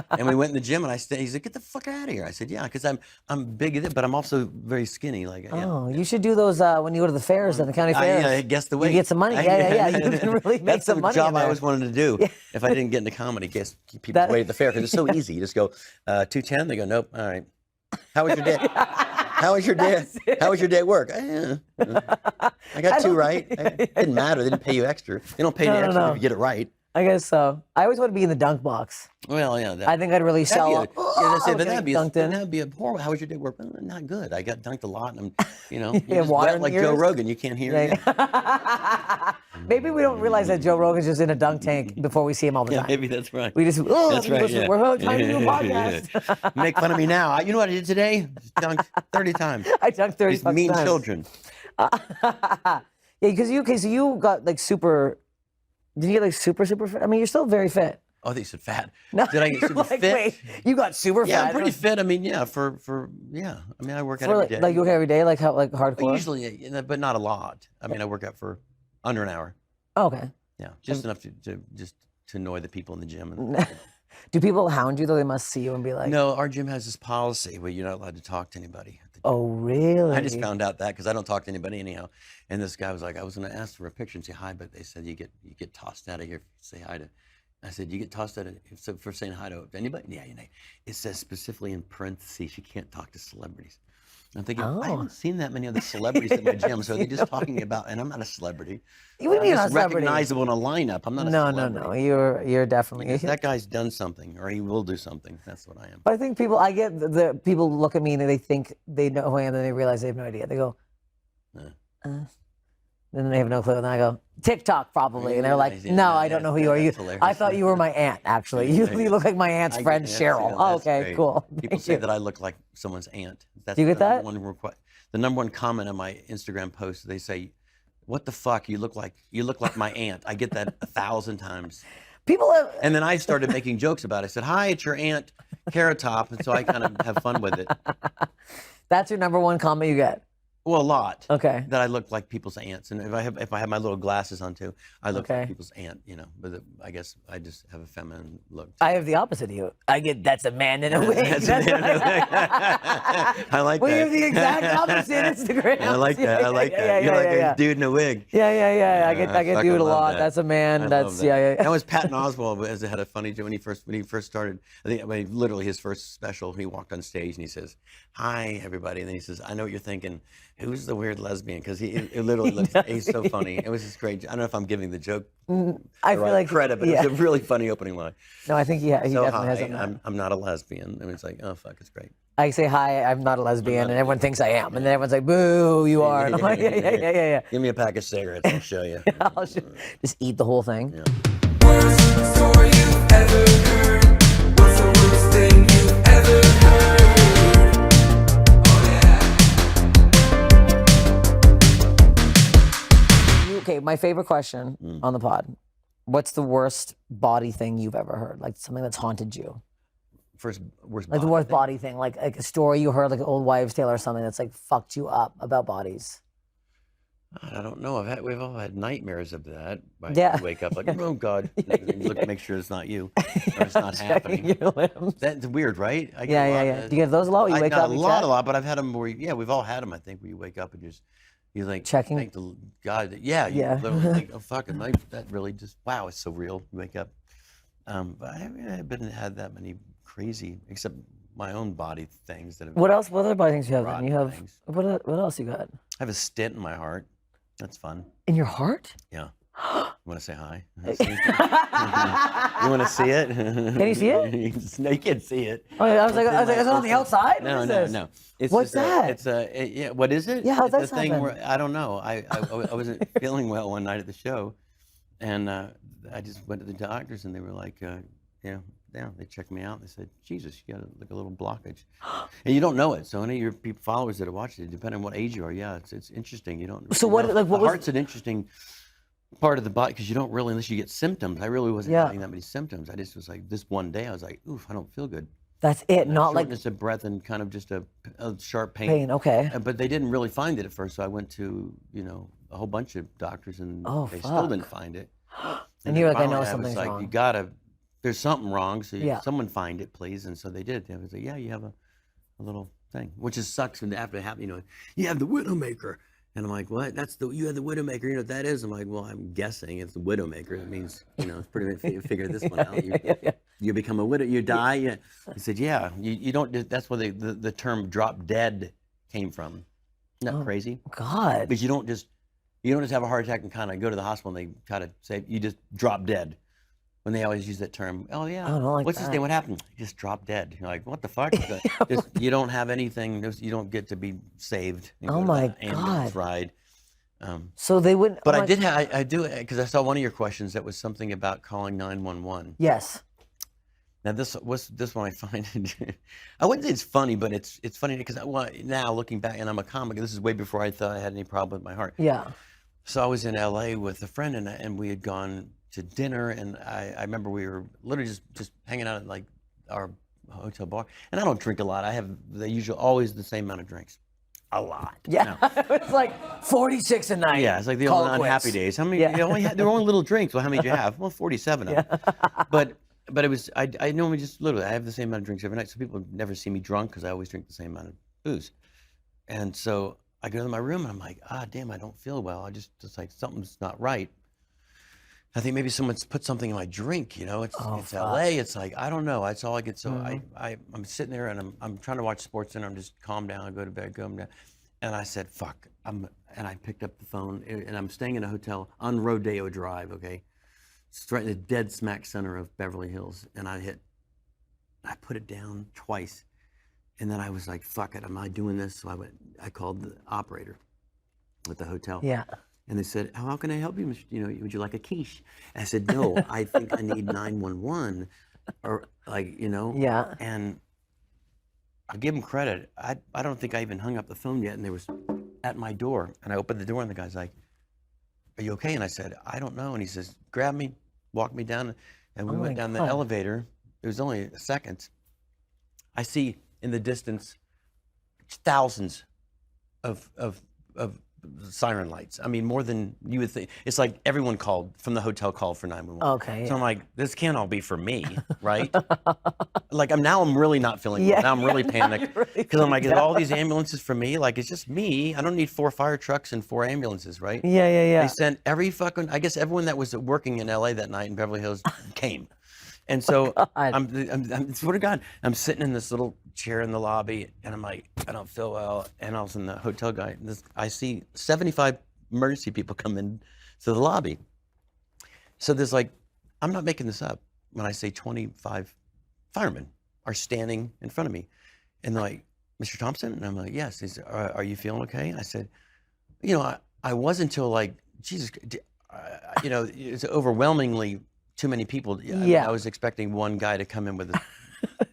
And we went in the gym, and he's like, get the fuck out of here. I said, yeah, because I'm big, but I'm also very skinny. Like, oh, you should do those when you go to the fairs and the county fairs. I guess the way you get some money. Yeah. You can really make some money. That's the job I always wanted to do. If I didn't get into comedy, guess people's way at the fair, because it's so easy. You just go 210. They go, nope. All right. How was your day? How was your day? How was your day at work? I got two right. It didn't matter. They didn't pay you extra. They don't pay you extra if you get it right. I guess so. I always want to be in the dunk box. Well, yeah. I think I'd really sell up. That'd be a horrible. How was your day at work? Well, not good. I got dunked a lot, and I'm, you're just wet like Joe Rogan. You can't hear it. Maybe we don't realize that Joe Rogan's just in a dunk tank before we see him all the time. Maybe that's right. We just, that's right. Yeah. We're trying to do a podcast. Make fun of me now. You know what I did today? Dunked 30 times. I dunked 30 These mean times. children. Yeah, because you got like super. Did you get like super fit? I mean, you're still very fit. Oh, they said fat. No, did I get super fit? Wait, you got super fat. Yeah, I'm pretty fit. I mean, yeah, yeah. I mean, I work out every day. Like you work out every day, like hardcore. Usually, but not a lot. I mean, I work out for under an hour. Oh, okay. Yeah, just enough to annoy the people in the gym. Do people hound you though? They must see you and be like. No, our gym has this policy where you're not allowed to talk to anybody. Oh, really? I just found out that because I don't talk to anybody anyhow. And this guy was like, I was going to ask for a picture and say hi, but they said you get tossed out of here if you say hi to. I said, you get tossed out of for saying hi to anybody? Yeah, it says specifically in parentheses, you can't talk to celebrities. I'm thinking, I haven't seen that many other celebrities at my gym, so they're just talking about, and I'm not a celebrity. You would be not recognizable in a lineup. I'm not a celebrity. No. You're definitely. That guy's done something, or he will do something. That's what I am. But I think I get the people look at me and they think they know who I am, and they realize they have no idea. They go, then they have no clue. And then I go, TikTok probably. And they're like, no, I don't know who you are. I thought you were my aunt, actually. You look like my aunt's friend, Cheryl. Oh, okay, great. cool. People say that I look like someone's aunt. Do you get that? The number one comment on my Instagram post, they say, what the fuck? You look like my aunt. I get that 1,000 times. And then I started making jokes about it. I said, hi, it's your aunt, Carrot Top. And so I kind of have fun with it. That's your number one comment you get? Well, a lot. Okay. That I look like people's aunts, and if I have my little glasses on too, I look like people's aunt. But I guess I just have a feminine look. I have the opposite of you. I get that's a man in a wig. I like that. We have the exact opposite Instagram. I like that. I like that. You're like a dude in a wig. Yeah. I get dude a lot. That's a man. That's yeah. That was Patton Oswalt had a funny joke when he first started. I think literally his first special. He walked on stage and he says, "Hi everybody," and then he says, "I know what you're thinking." who's the weird lesbian? Because it literally looks, he's so funny. It was just great. I don't know if I'm giving the joke I feel like credit, but it was a really funny opening line. No, I think he So definitely has hi, something. I'm not a lesbian. And it's like, oh fuck, it's great. I say hi, I'm not a lesbian, and everyone thinks I am, and then everyone's like, boo, you are. And I'm like, yeah. Give me a pack of cigarettes, I'll show you. I'll just eat the whole thing. Yeah. Worst story you've ever heard. What's the worst thing you've ever heard? Oh yeah. Okay, my favorite question on the pod. What's the worst body thing you've ever heard? Like something that's haunted you? Worst Like the worst body thing, like a story you heard, like an old wives' tale or something that's like fucked you up about bodies. I don't know. We've all had nightmares of that. Right? Yeah. You wake up like, oh God, and you look, make sure it's not you, or it's not Checking happening. your limbs. That's weird, right? I get Yeah, a lot yeah. of- Do you get those a lot? You wake not up a and lot, check? but I've had them where, we've all had them. I think where you wake up and you're like Checking? Thank the God. You literally think, oh fuck, that really just wow, it's so real. You wake up. But I haven't had that many crazy, except my own body things that have. What else? What other body things you have? Then rotten you have things. what else you got? I have a stint in my heart. That's fun. In your heart? Yeah. You want to say hi? You want to see it? Can you see it? No, you can't see it. Oh, I was like, is it on the outside? No, What is no, this? no. It's What's just that? Yeah. What is it? Yeah, how's it's that the thing happen? where I don't know. I wasn't feeling well one night at the show, and I just went to the doctors, and they were like, they checked me out. And they said, Jesus, you got like a little blockage, and you don't know it. So any of your followers that have watched it, depending on what age you are, it's interesting. You don't. So really what? know. Like, what the was? heart's an interesting part of the body because you don't really, unless you get symptoms. I really wasn't having that many symptoms. I just was like, this one day, I was like, oof, I don't feel good. That's it. Not like Shortness of breath and kind of just a sharp pain. pain. Okay. But they didn't really find it at first, so I went to a whole bunch of doctors, and they still didn't find it. And you're like, I know finally something's was like, wrong. there's something wrong, so someone find it, please. And so they did. They was like, yeah, you have a little thing, which is sucks when after it happened, you have the Widowmaker. And I'm like, what? You have the Widowmaker. You know what that is? I'm like, well, I'm guessing it's the Widowmaker. It means, it's pretty much figure this one out. You become a widow, you die. Yeah. He said, yeah, you don't, that's where the term drop dead came from. Isn't that crazy? God. Because you don't just have a heart attack and kind of go to the hospital and they try to say, you just drop dead. When they always use that term, oh yeah, I don't like what's his that. name? What happened? You just dropped dead. You're like, what the fuck? You don't have anything. You don't get to be saved. You Oh go to my the ambulance God. ride. So they wouldn't. But I do because I saw one of your questions that was something about calling 911. Yes. Now this one I find I wouldn't say it's funny, but it's funny because now looking back, and I'm a comic. This is way before I thought I had any problem with my heart. Yeah. So I was in LA with a friend, and we had gone to dinner, and I remember we were literally just hanging out at like our hotel bar. And I don't drink a lot. I have always the same amount of drinks. A lot. Yeah. It's like 46 a night. Yeah, it's like the Call old it unhappy quits. days. How many? They were only little drinks. Well, how many did you have? Well, 47 of them. But it was I normally just literally I have the same amount of drinks every night, so people never see me drunk because I always drink the same amount of booze. And so I go to my room and I'm like, damn, I don't feel well. It's like something's not right. I think maybe someone's put something in my drink. It's LA. It's like I don't know. That's all I get. So I'm sitting there and I'm trying to watch Sports Center. I'm just calm down. I go to bed, calm down. And I said, fuck. And I picked up the phone and I'm staying in a hotel on Rodeo Drive. Okay, it's right in the dead smack center of Beverly Hills. And I put it down twice, and then I was like, fuck it. Am I doing this? So I called the operator at the hotel. Yeah. And they said, how can I help you? Would you like a quiche? I said, no, I think I need 911 or Yeah. And I give them credit. I don't think I even hung up the phone yet. And they was at my door and I opened the door and the guy's like, are you okay? And I said, I don't know. And he says, grab me, walk me down. And we went down the elevator. It was only a second. I see in the distance thousands of siren lights. I mean, more than you would think. It's like everyone called from the hotel called for 911. Okay. So I'm like, this can't all be for me, right? Like I'm really not feeling well. Now I'm really panicked because I'm like, is all these ambulances for me? Like it's just me. I don't need 4 fire trucks and 4 ambulances, right? Yeah. They sent I guess everyone that was working in LA that night in Beverly Hills came. And so God. I'm swear to God, I'm sitting in this little chair in the lobby, and I'm like, I don't feel well. And I was in the hotel guy. I see 75 emergency people come in to the lobby. So there's like, I'm not making this up when I say 25 firemen are standing in front of me, and they're like, Mr. Thompson, and I'm like, yes. He said, are you feeling okay? I said, you know, I was until like, Jesus, you know, it's overwhelmingly too many people. Yeah. I was expecting one guy to come in with a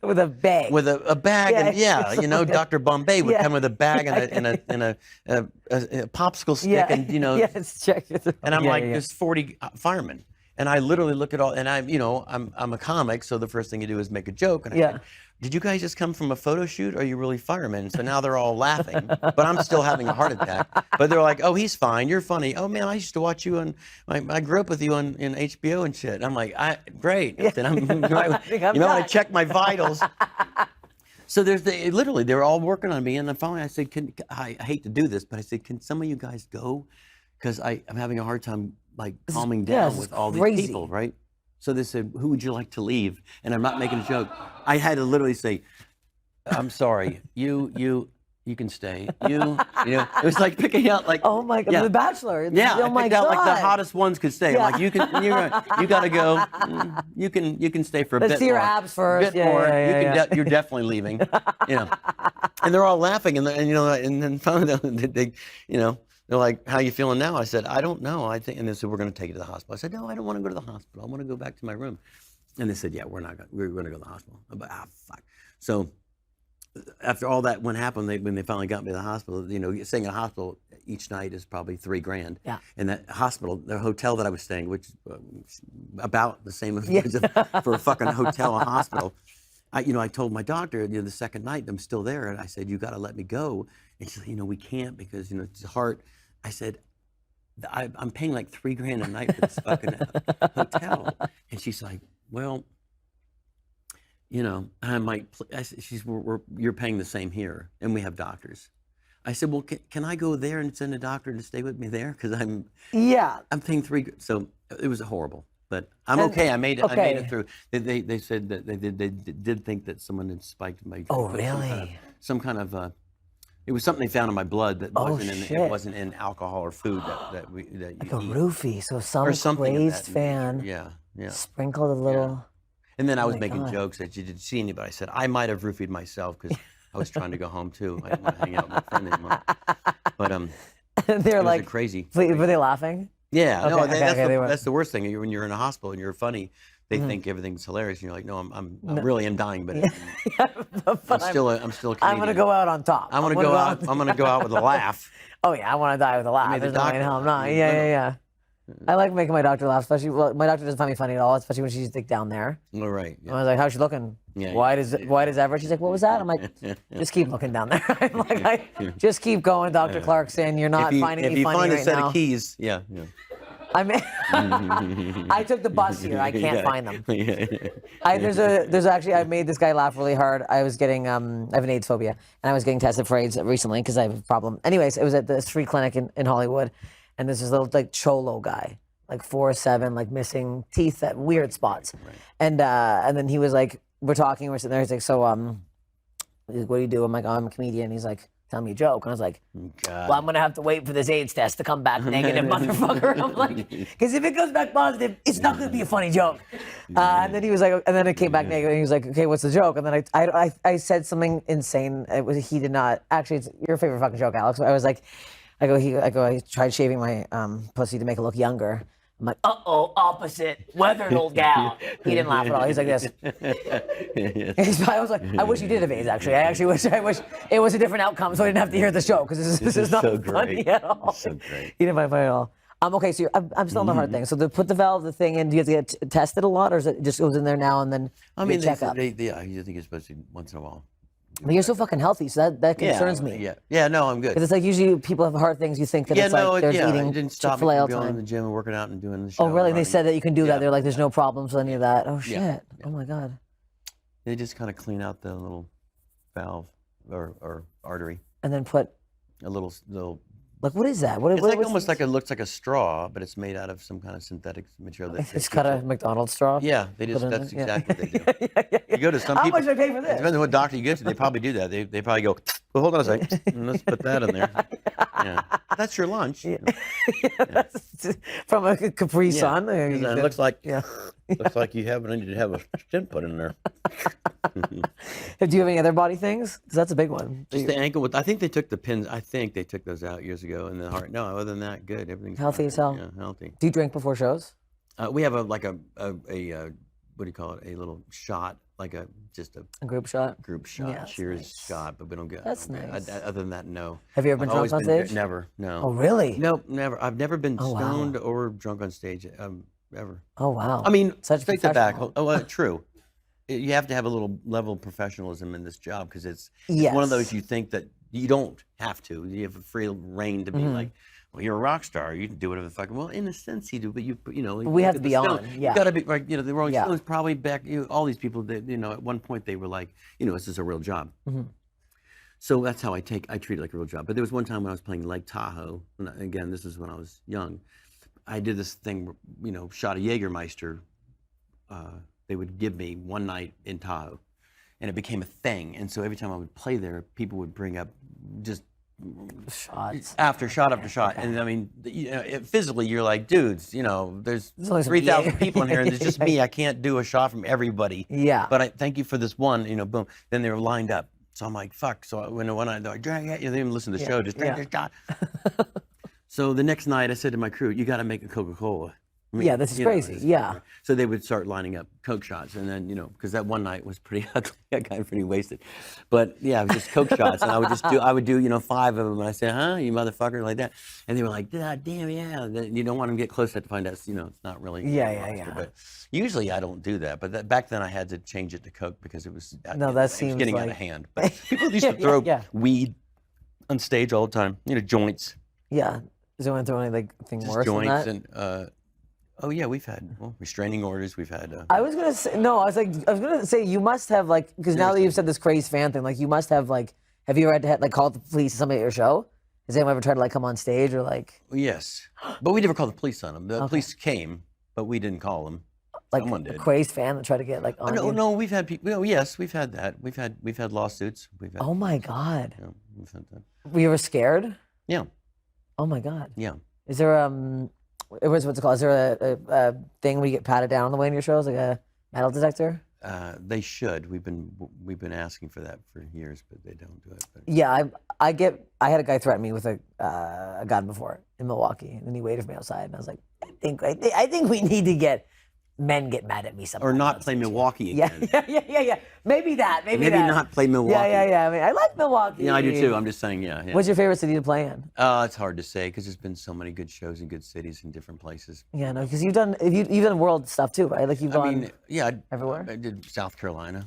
with a bag. with a bag, Yeah, and yeah, you know, Dr. Bombay would Yeah. come with a bag and a popsicle stick, yeah. and you know, Yes, check it. and I'm Yeah, like, yeah. there's 40 firemen, and I literally look at all, and I'm, you know, I'm a comic, so the first thing you do is make a joke, and I Yeah. said, did you guys just come from a photo shoot, or are you really firemen? So now they're all laughing, but I'm still having a heart attack. But they're like, oh, he's fine, you're funny. Oh man, I used to watch you on, I grew up with you in HBO and shit. I'm like, great. I said, you know, I check my vitals. So literally, they were all working on me, and then finally I said, I hate to do this, but I said, can some of you guys go? Because I'm having a hard time like calming yeah, down this with is all crazy. these people, right? So they said, who would you like to leave? And I'm not making a joke. I had to literally say, I'm sorry, you can stay. You know, it was like picking out like, Oh my God, yeah. The Bachelor. Yeah, Oh I my picked out like the God. hottest ones could stay. Yeah. I'm like, you gotta go. You can stay for a Let's bit see your more. abs first. Bit Yeah, more. yeah, yeah, You're definitely leaving. You know, and they're all laughing, and you know, and then finally they, you know, they're like, how you feeling now? I said, I don't know. I think, and they said, we're going to take you to the hospital. I said, no, I don't want to go to the hospital. I want to go back to my room. And they said, yeah, we're going to go to the hospital. I'm like, fuck. So after all that when happened, when they finally got me to the hospital, you know, staying in a hospital each night is probably $3,000. Yeah. And that hospital, the hotel that I was staying, which about the same as for a fucking hotel and hospital. I told my doctor, the second night, I'm still there, and I said, you got to let me go. And she said, we can't because, it's heart. I said, I'm paying like $3,000 a night for this fucking hotel. And she's like, well, I might, you're paying the same here, and we have doctors. I said, well, can I go there and send a doctor to stay with me there? Because I'm paying $3,000. So it was horrible. But I'm okay. I made it. okay. I made it through. They said that they did think that someone had spiked my. Oh, really? Some kind of. It was something they found in my blood that shit. wasn't in alcohol or food that you Like a eat. roofie. So some Or something of crazed that fan nature. Yeah. sprinkled a little. And then I was my making God. jokes that you didn't see anybody. I said I might have roofied myself because I was trying to go home too. I didn't want to hang out with my friend anymore. But They're it was like, crazy. were they laughing? Yeah, no, Okay, they were. that's the worst thing. When you're in a hospital and you're funny, they think everything's hilarious, and you're like, no, I'm really dying, but I'm still a Canadian. I'm gonna go out on top. I'm gonna go out with a laugh. Oh yeah, I want to die with a laugh. made the There's no way in doctor hell I'm laugh. not. Yeah. I like making my doctor laugh, especially. Well, my doctor doesn't find me funny at all, especially when she's like down there. All right. I was like, "How's she looking? Yeah, white as ever." She's like, "What was that?" I'm like, "Just keep looking down there." I'm like, just keep going, Dr. Clarkson. You're not finding me funny right now. If you find a set of keys, yeah. I mean, I took the bus here. I can't find them. There's actually, I made this guy laugh really hard. I was getting, I have an AIDS phobia, and I was getting tested for AIDS recently because I have a problem. Anyways, it was at the street clinic in Hollywood, and there's this little like cholo guy, like 4'7", like missing teeth at weird spots, and then he was like, we're talking, we're sitting there. He's like, so he's like, what do you do? I'm like, oh, I'm a comedian. He's like, tell me a joke. And I was like, well, I'm going to have to wait for this AIDS test to come back negative, motherfucker. I'm like, because if it comes back positive, it's not going to be a funny joke. And then he was like, and then it came back negative. And he was like, okay, what's the joke? And then I said something insane. He did not, actually, it's your favorite fucking joke, Alex. I was like, I tried shaving my pussy to make it look younger. I'm like, opposite, weathered old gal. He didn't laugh at all. He's like this. I was like, I wish you did have AIDS, actually. I wish it was a different outcome so I didn't have to hear the show, because this is not so funny great. at all. So great. He didn't find it funny at all. Okay, so I'm still on the hard thing. So to put the thing in, do you have to get tested a lot, or is it just goes in there now and then check up? I think it's supposed to once in a while. But you're so fucking healthy, so that concerns me. Yeah, no, I'm good. Because it's like usually people have hard things, you think that it's like they're eating it didn't stop me Chick-fil-A all from the going to time. the gym and working out and doing the show. Oh, really? They running. said that you can do that. Yeah. They're like, there's no problems with any of that. Oh, shit. Yeah. Oh, my God. They just kind of clean out the little valve or artery. And then put A little Like, what is that? What, It's what, like what's almost this? like it looks like a straw, but it's made out of some kind of synthetic material. That Just cut a McDonald's straw? Yeah, they just, Put it in that's there? Yeah. exactly what they do. You go to some How people. much do I pay for It this? depends on what doctor you go to. They probably do that. They probably go, well, hold on a second. Let's put that in there. Yeah. That's your lunch. That's from a Capri Yeah. Sun. It looks like Yeah. looks like you need to have a stint put in there. Do you have any other body things? Because that's a big one. Just the ankle. I think they took the pins. I think they took those out years ago. And the heart. No, other than that, good. Everything's Healthy fine. as hell. Yeah, healthy. Do you drink before shows? We have a what do you call it? A little shot, like just a A group shot? group shot. Yeah, that's Cheers nice. shot, but we don't get. That's I don't get- nice. other than that, no. Have you ever been I've always drunk on stage? Never. No. Oh, really? Nope, never. I've never been Oh, wow. stoned or drunk on stage ever. Oh, wow. I mean, Such take that back. professional. True. You have to have a little level of professionalism in this job because it's one Yes. of those you think that you don't have to. You have a free reign to be Mm-hmm. like, well, you're a rock star. You can do whatever the fuck. Well, in a sense, you do, but you know. We have to be the on, Stones, yeah. You got to be like, the Rolling Yeah. Stones probably back. All these people that at one point they were like, this is a real job. Mm-hmm. So that's how I treat it like a real job. But there was one time when I was playing Lake Tahoe, and again, this is when I was young. I did this thing, shot a Jägermeister. They would give me one night in Tahoe, and it became a thing. And so every time I would play there, people would bring up just Shots. after shot after shot. And I mean, physically, you're like, dudes, there's only some 3,000 Jaeger. people in here, and there's just me. I can't do a shot from everybody. Yeah. But I thank you for this one, boom. Then they were lined up. So I'm like, fuck. So when I they're like, drag it, they didn't even listen to the show, just drag this shot. So the next night, I said to my crew, you got to make a Coca-Cola. I mean, Yeah, this is crazy. it's Yeah. crazy. So they would start lining up Coke shots, and then because that one night was pretty ugly, I got pretty wasted. But yeah, it was just Coke shots, and I would do 5 of them, and I said, huh, you motherfucker, like that, and they were like, God damn, yeah. Then you don't want them to get close to find out, it's not really. Yeah. But usually I don't do that. But back then I had to change it to Coke because it was. No, that it was seems getting out like- of hand. But people used to throw weed on stage all the time. Joints. Yeah. Is anyone throwing anything Just worse than joints that? and oh yeah, we've had restraining orders. We've had. I was gonna say no. I was gonna say you must have because now that you've said this crazy fan thing, you must have have you ever had to call the police to somebody at your show? Has anyone ever tried to come on stage or Yes, but we never called the police on them. The police came, but we didn't call them. Someone a did. crazed fan that tried to get on you? No, we've had people. Yes, we've had that. We've had lawsuits. We've had. Oh my God. Yeah, we've had that. Were you ever scared? Yeah, Oh my God. yeah. Is there what's it called? Is there a thing where you get patted down on the way in your shows, like a metal detector? They should. We've been asking for that for years, but they don't do it. But. Yeah, I had a guy threaten me with a gun before in Milwaukee, and then he waited for me outside, and I was like, I think we need to get mad at me sometimes. Or not play Milwaukee Yeah, again. yeah. Maybe that. Maybe Maybe that. not play Milwaukee. Yeah. I mean, I like Milwaukee. Yeah, I do too. I'm just saying, yeah. What's your favorite city to play in? It's hard to say because there's been so many good shows in good cities in different places. Yeah, no, because you've done world stuff too, right? Like you've gone I mean, yeah, everywhere. I did South Carolina.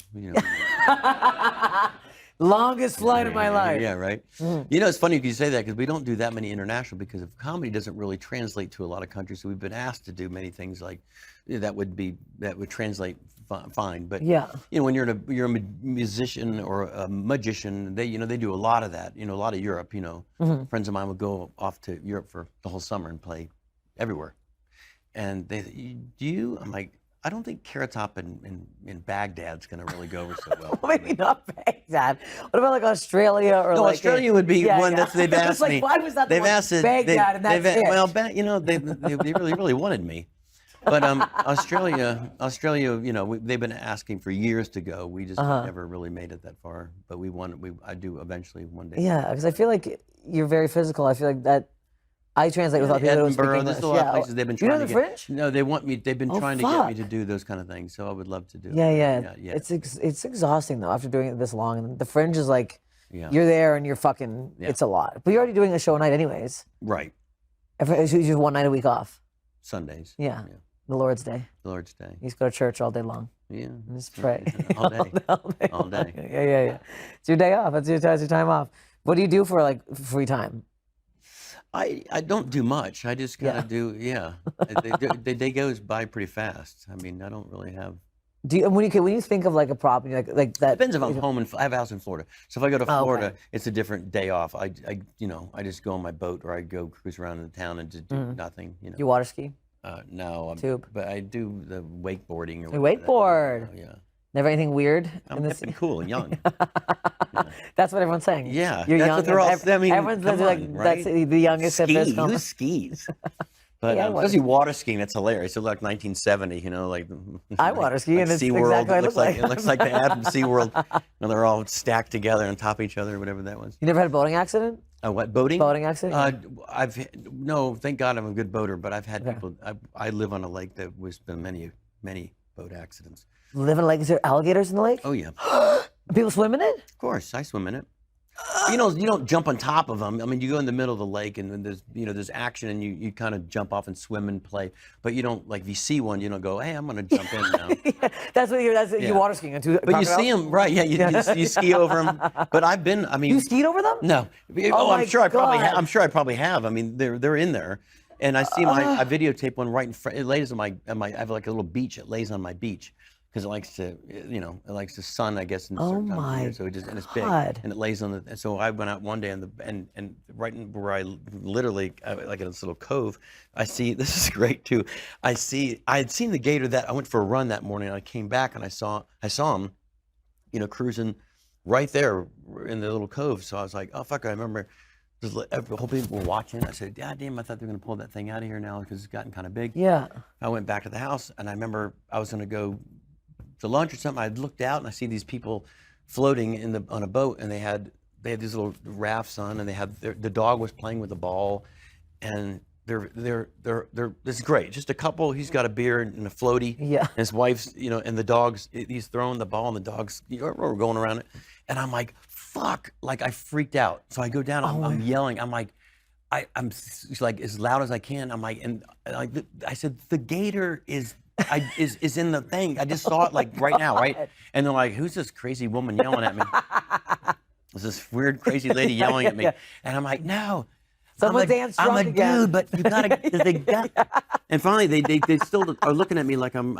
Longest flight of my life. Yeah, right. It's funny you say that because we don't do that many international because comedy doesn't really translate to a lot of countries. So we've been asked to do many things like that would translate fine. But Yeah. when you're a musician or a magician, they do a lot of that. A lot of Europe. Friends of mine would go off to Europe for the whole summer and play everywhere. And I'm like, I don't think Carrot Top in Baghdad's going to really go over so well. Maybe not Baghdad. What about Australia or No, Australia would be one that they've asked me. Why was that? They've asked it. Baghdad, and that's it. Well, they really wanted me, but Australia, they've been asking for years to go. We just never really made it that far, but I do eventually one day. Yeah, because I feel like you're very physical. I feel like that. I translate with a lot of people who speak Edinburgh, English. there's a lot of places they've been trying You know to the get. Fringe? No, they want me. They've been trying to get me to fuck. do those kind of things. So I would love to do. Yeah. Yeah. It's exhausting though after doing it this long. And the Fringe is Yeah. you're there and you're fucking. Yeah. It's a lot. But you're already doing a show a night anyways. Right. It's usually one night a week off. Sundays. Yeah. The Lord's Day. The Lord's Day. You just go to church all day long. Yeah. And just pray. All day. All long. day. Yeah. It's your day off. It's your time off. What do you do for free time? I don't do much. I just kind Yeah. of do, yeah. The day goes by pretty fast. I mean, I don't really have When you think of like a property like that, Depends if I'm home I have a house in Florida. So if I go to Oh, okay. Florida, it's a different day off. I just go on my boat or I go cruise around in the town and just do nothing. you water ski, No, Tube. but I do the wakeboarding or you whatever that- wakeboard. Yeah, Never anything weird I'm hip and cool and young. That's what everyone's saying. Yeah, you're that's young. what they're all. I mean, everyone's come like on, that's right? the youngest Ski, hippest. who skis? But Yeah, I water especially water skiing, that's hilarious. It like 1970, you know, like I water ski, like and it's SeaWorld. exactly what It it looks looks like it looks like the ad from SeaWorld. And they're all stacked together on top of each other, whatever that was. You never had a boating accident? What boating? Boating accident? No, thank God I'm a good boater, but I've had people. I live on a lake that was been many boat accidents. Living like, is there alligators in the lake? Oh yeah, People swim in it? of course I swim in it. You don't jump on top of them. I mean, you go in the middle of the lake and then there's action and you kind of jump off and swim and play. But you don't, like, if you see one, you don't go, hey, I'm going to jump in now. That's what you're Yeah. water skiing into. But you see them, right? Yeah, you ski over them. But I mean, You skied over them? no. Oh I'm my sure I probably God. I'm sure I probably have. I mean, they're in there, and I see I videotape one right in front. It lays on I have like a little beach. It lays on my beach. Because it likes to, it likes the sun, I guess, in a certain time of my year. So and it's big, God. and it lays on the. And so I went out one day and right where I literally like in this little cove, I see this is great too. I had seen the gator that I went for a run that morning. And I came back and I saw him, cruising right there in the little cove. So I was like, oh fuck, I remember. The whole people were watching. I said, God damn, I thought they were gonna pull that thing out of here now because it's gotten kind of big. Yeah. I went back to the house and I remember I was gonna go to lunch or something. I looked out and I see these people floating on a boat, and they had these little rafts on, and they had the dog was playing with the ball, and they're this is great. Just a couple. He's got a beer and a floaty. Yeah. And his wife's, and the dog's he's throwing the ball, and the dog's we're going around it, and I'm like, fuck, like I freaked out. So I go down. I'm yelling. I'm like. I'm like as loud as I can. I'm like, and like I said, the gator is in the thing. I just saw it like right now, right? And they're like, who's this crazy woman yelling at me? There's this weird crazy lady yelling at me, and I'm like, no. Someone I'm dance a drunk again. dude, but you gotta. And finally, they still are looking at me like I'm.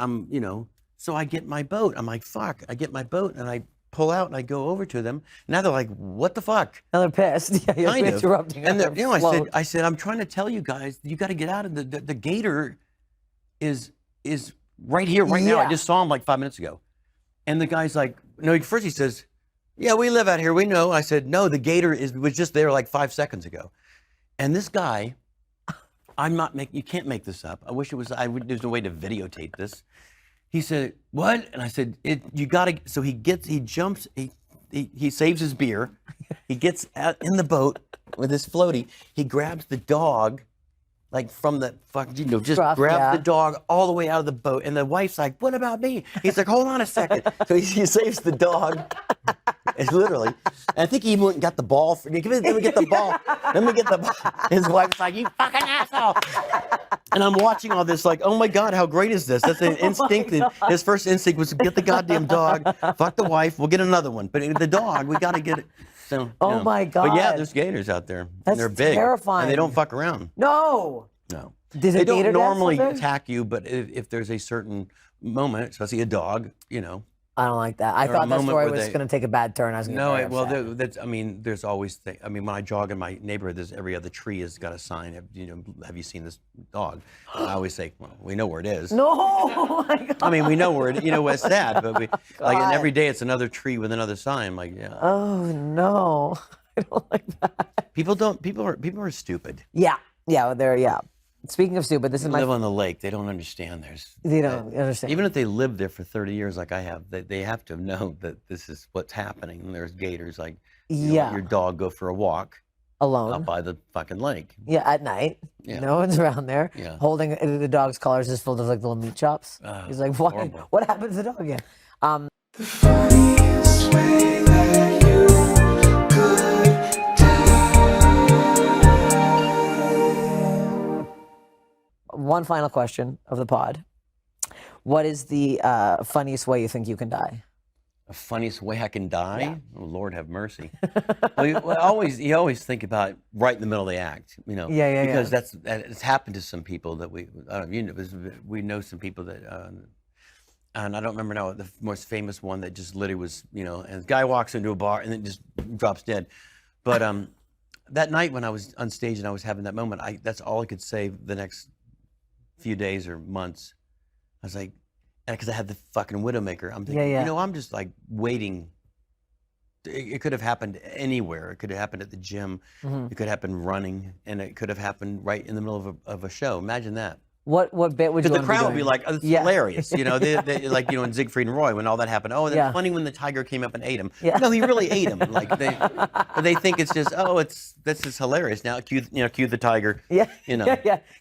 So I get my boat. I'm like, fuck. I get my boat and I pull out and I go over to them. Now they're like, what the fuck? Now they're pissed. Yeah, you're Kind of. interrupting. And their float. I said, I'm trying to tell you guys, you got to get out of the gator is right here, right now. I Yeah. just saw him like 5 minutes ago. And the guy's like, no, first he says, yeah, we live out here. We know. I said, no, the gator was just there like 5 seconds ago. And this guy, you can't make this up. I wish there's a way to videotape this. He said, what? And I said, you gotta, so he jumps, he saves his beer. He gets out in the boat with his floaty. He grabs the dog, like from the just Rough, grabs yeah. the dog all the way out of the boat. And the wife's like, what about me? He's like, hold on a second. So he saves the dog. It's literally. And I think he even went and got the ball. Let me get the ball. Let me get the ball. His wife's like, you fucking asshole. And I'm watching all this like, oh my God, how great is this? That's an instinct. His first instinct was to get the goddamn dog, fuck the wife, we'll get another one. But the dog, we got to get it. So, Oh my God. But yeah, there's gators out there. That's and they're big. terrifying. And they don't fuck around. No. No. Does a They don't gator dance normally out there? attack you, but if there's a certain moment, especially a dog, I don't like that. I Or a thought that moment story where was they- going to take a bad turn. I was going to no, well, there's always when I jog in my neighborhood, there's every other tree has got a sign. Have you seen this dog? And I always say, well, we know where it is. No. Oh my God. I mean, we know where it's sad, but and God. every day it's another tree with another sign. Like, yeah. Oh no. I don't like that. People are stupid. Yeah. Yeah. Speaking of stupid, this is They my. live on the lake. They don't understand. They don't understand. Even if they lived there for 30 years like I have, they have to know that this is what's happening. And there's gators. Like, Yeah. your dog go for a walk Alone. up by the fucking lake. Yeah, at night. Yeah. No one's around there. Yeah. Holding the dog's collars is full of like little meat chops. He's like, horrible. what happened to the dog again? Funniest way that you could die. One final question of the pod. What is the funniest way you think you can die? The funniest way I can die? Yeah. Oh, Lord have mercy. You always think about right in the middle of the act, Yeah. because it's happened to some people that we know some people that and I don't remember now the most famous one that just literally was, you know, and the guy walks into a bar and then just drops dead. But that night when I was on stage and I was having that moment, that's all I could say the next few days or months. I was like, because I had the fucking Widowmaker. I'm thinking, you know, I'm just like waiting. It could have happened anywhere. It could have happened at the gym. It could have happened running, and it could have happened right in the middle of a show. Imagine that. What bit would you? Because the crowd would be like, oh, it's hilarious, you know. They like, you know, in Siegfried and Roy when all that happened. Oh, that's funny when the tiger came up and ate him. No, he really ate him. Like they think it's just, oh, this is hilarious. Now cue the tiger. You know.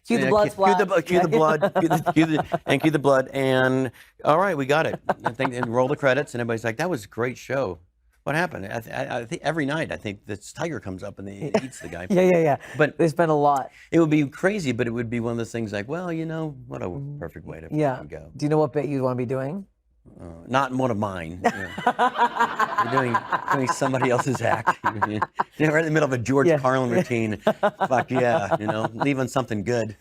Cue the blood splash. Cue the blood. Cue the blood. And all right, we got it. And roll the credits, and everybody's like, that was a great show. What happened? I think every night, I think this tiger comes up and it eats the guy. But they spent a lot. It would be crazy, but it would be one of those things like, well, you know, what a perfect way to go. Do you know what bit you'd want to be doing? Not one of mine. You're doing somebody else's act. You know, right in the middle of a George Carlin routine. Fuck yeah, you know, leave on something good.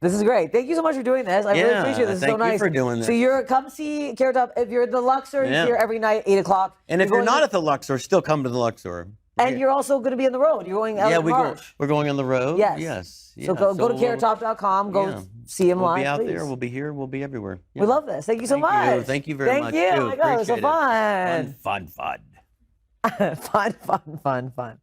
This is great. Thank you so much for doing this. I really appreciate this. It's so nice. Thank you for doing this. So come see Carrot Top. If you're at the Luxor, you're here every night, 8 o'clock. And if you're not at the Luxor, still come to the Luxor. And you're also going to be on the road. You're going out in March. We're going on the road. Yes. So go to carrottop.com. Go see him live. We'll be out please. there. We'll be here. We'll be everywhere. We love this. Thank you so much. Thank you very much. Thank you. Oh my God, it was so fun. Fun. Fun.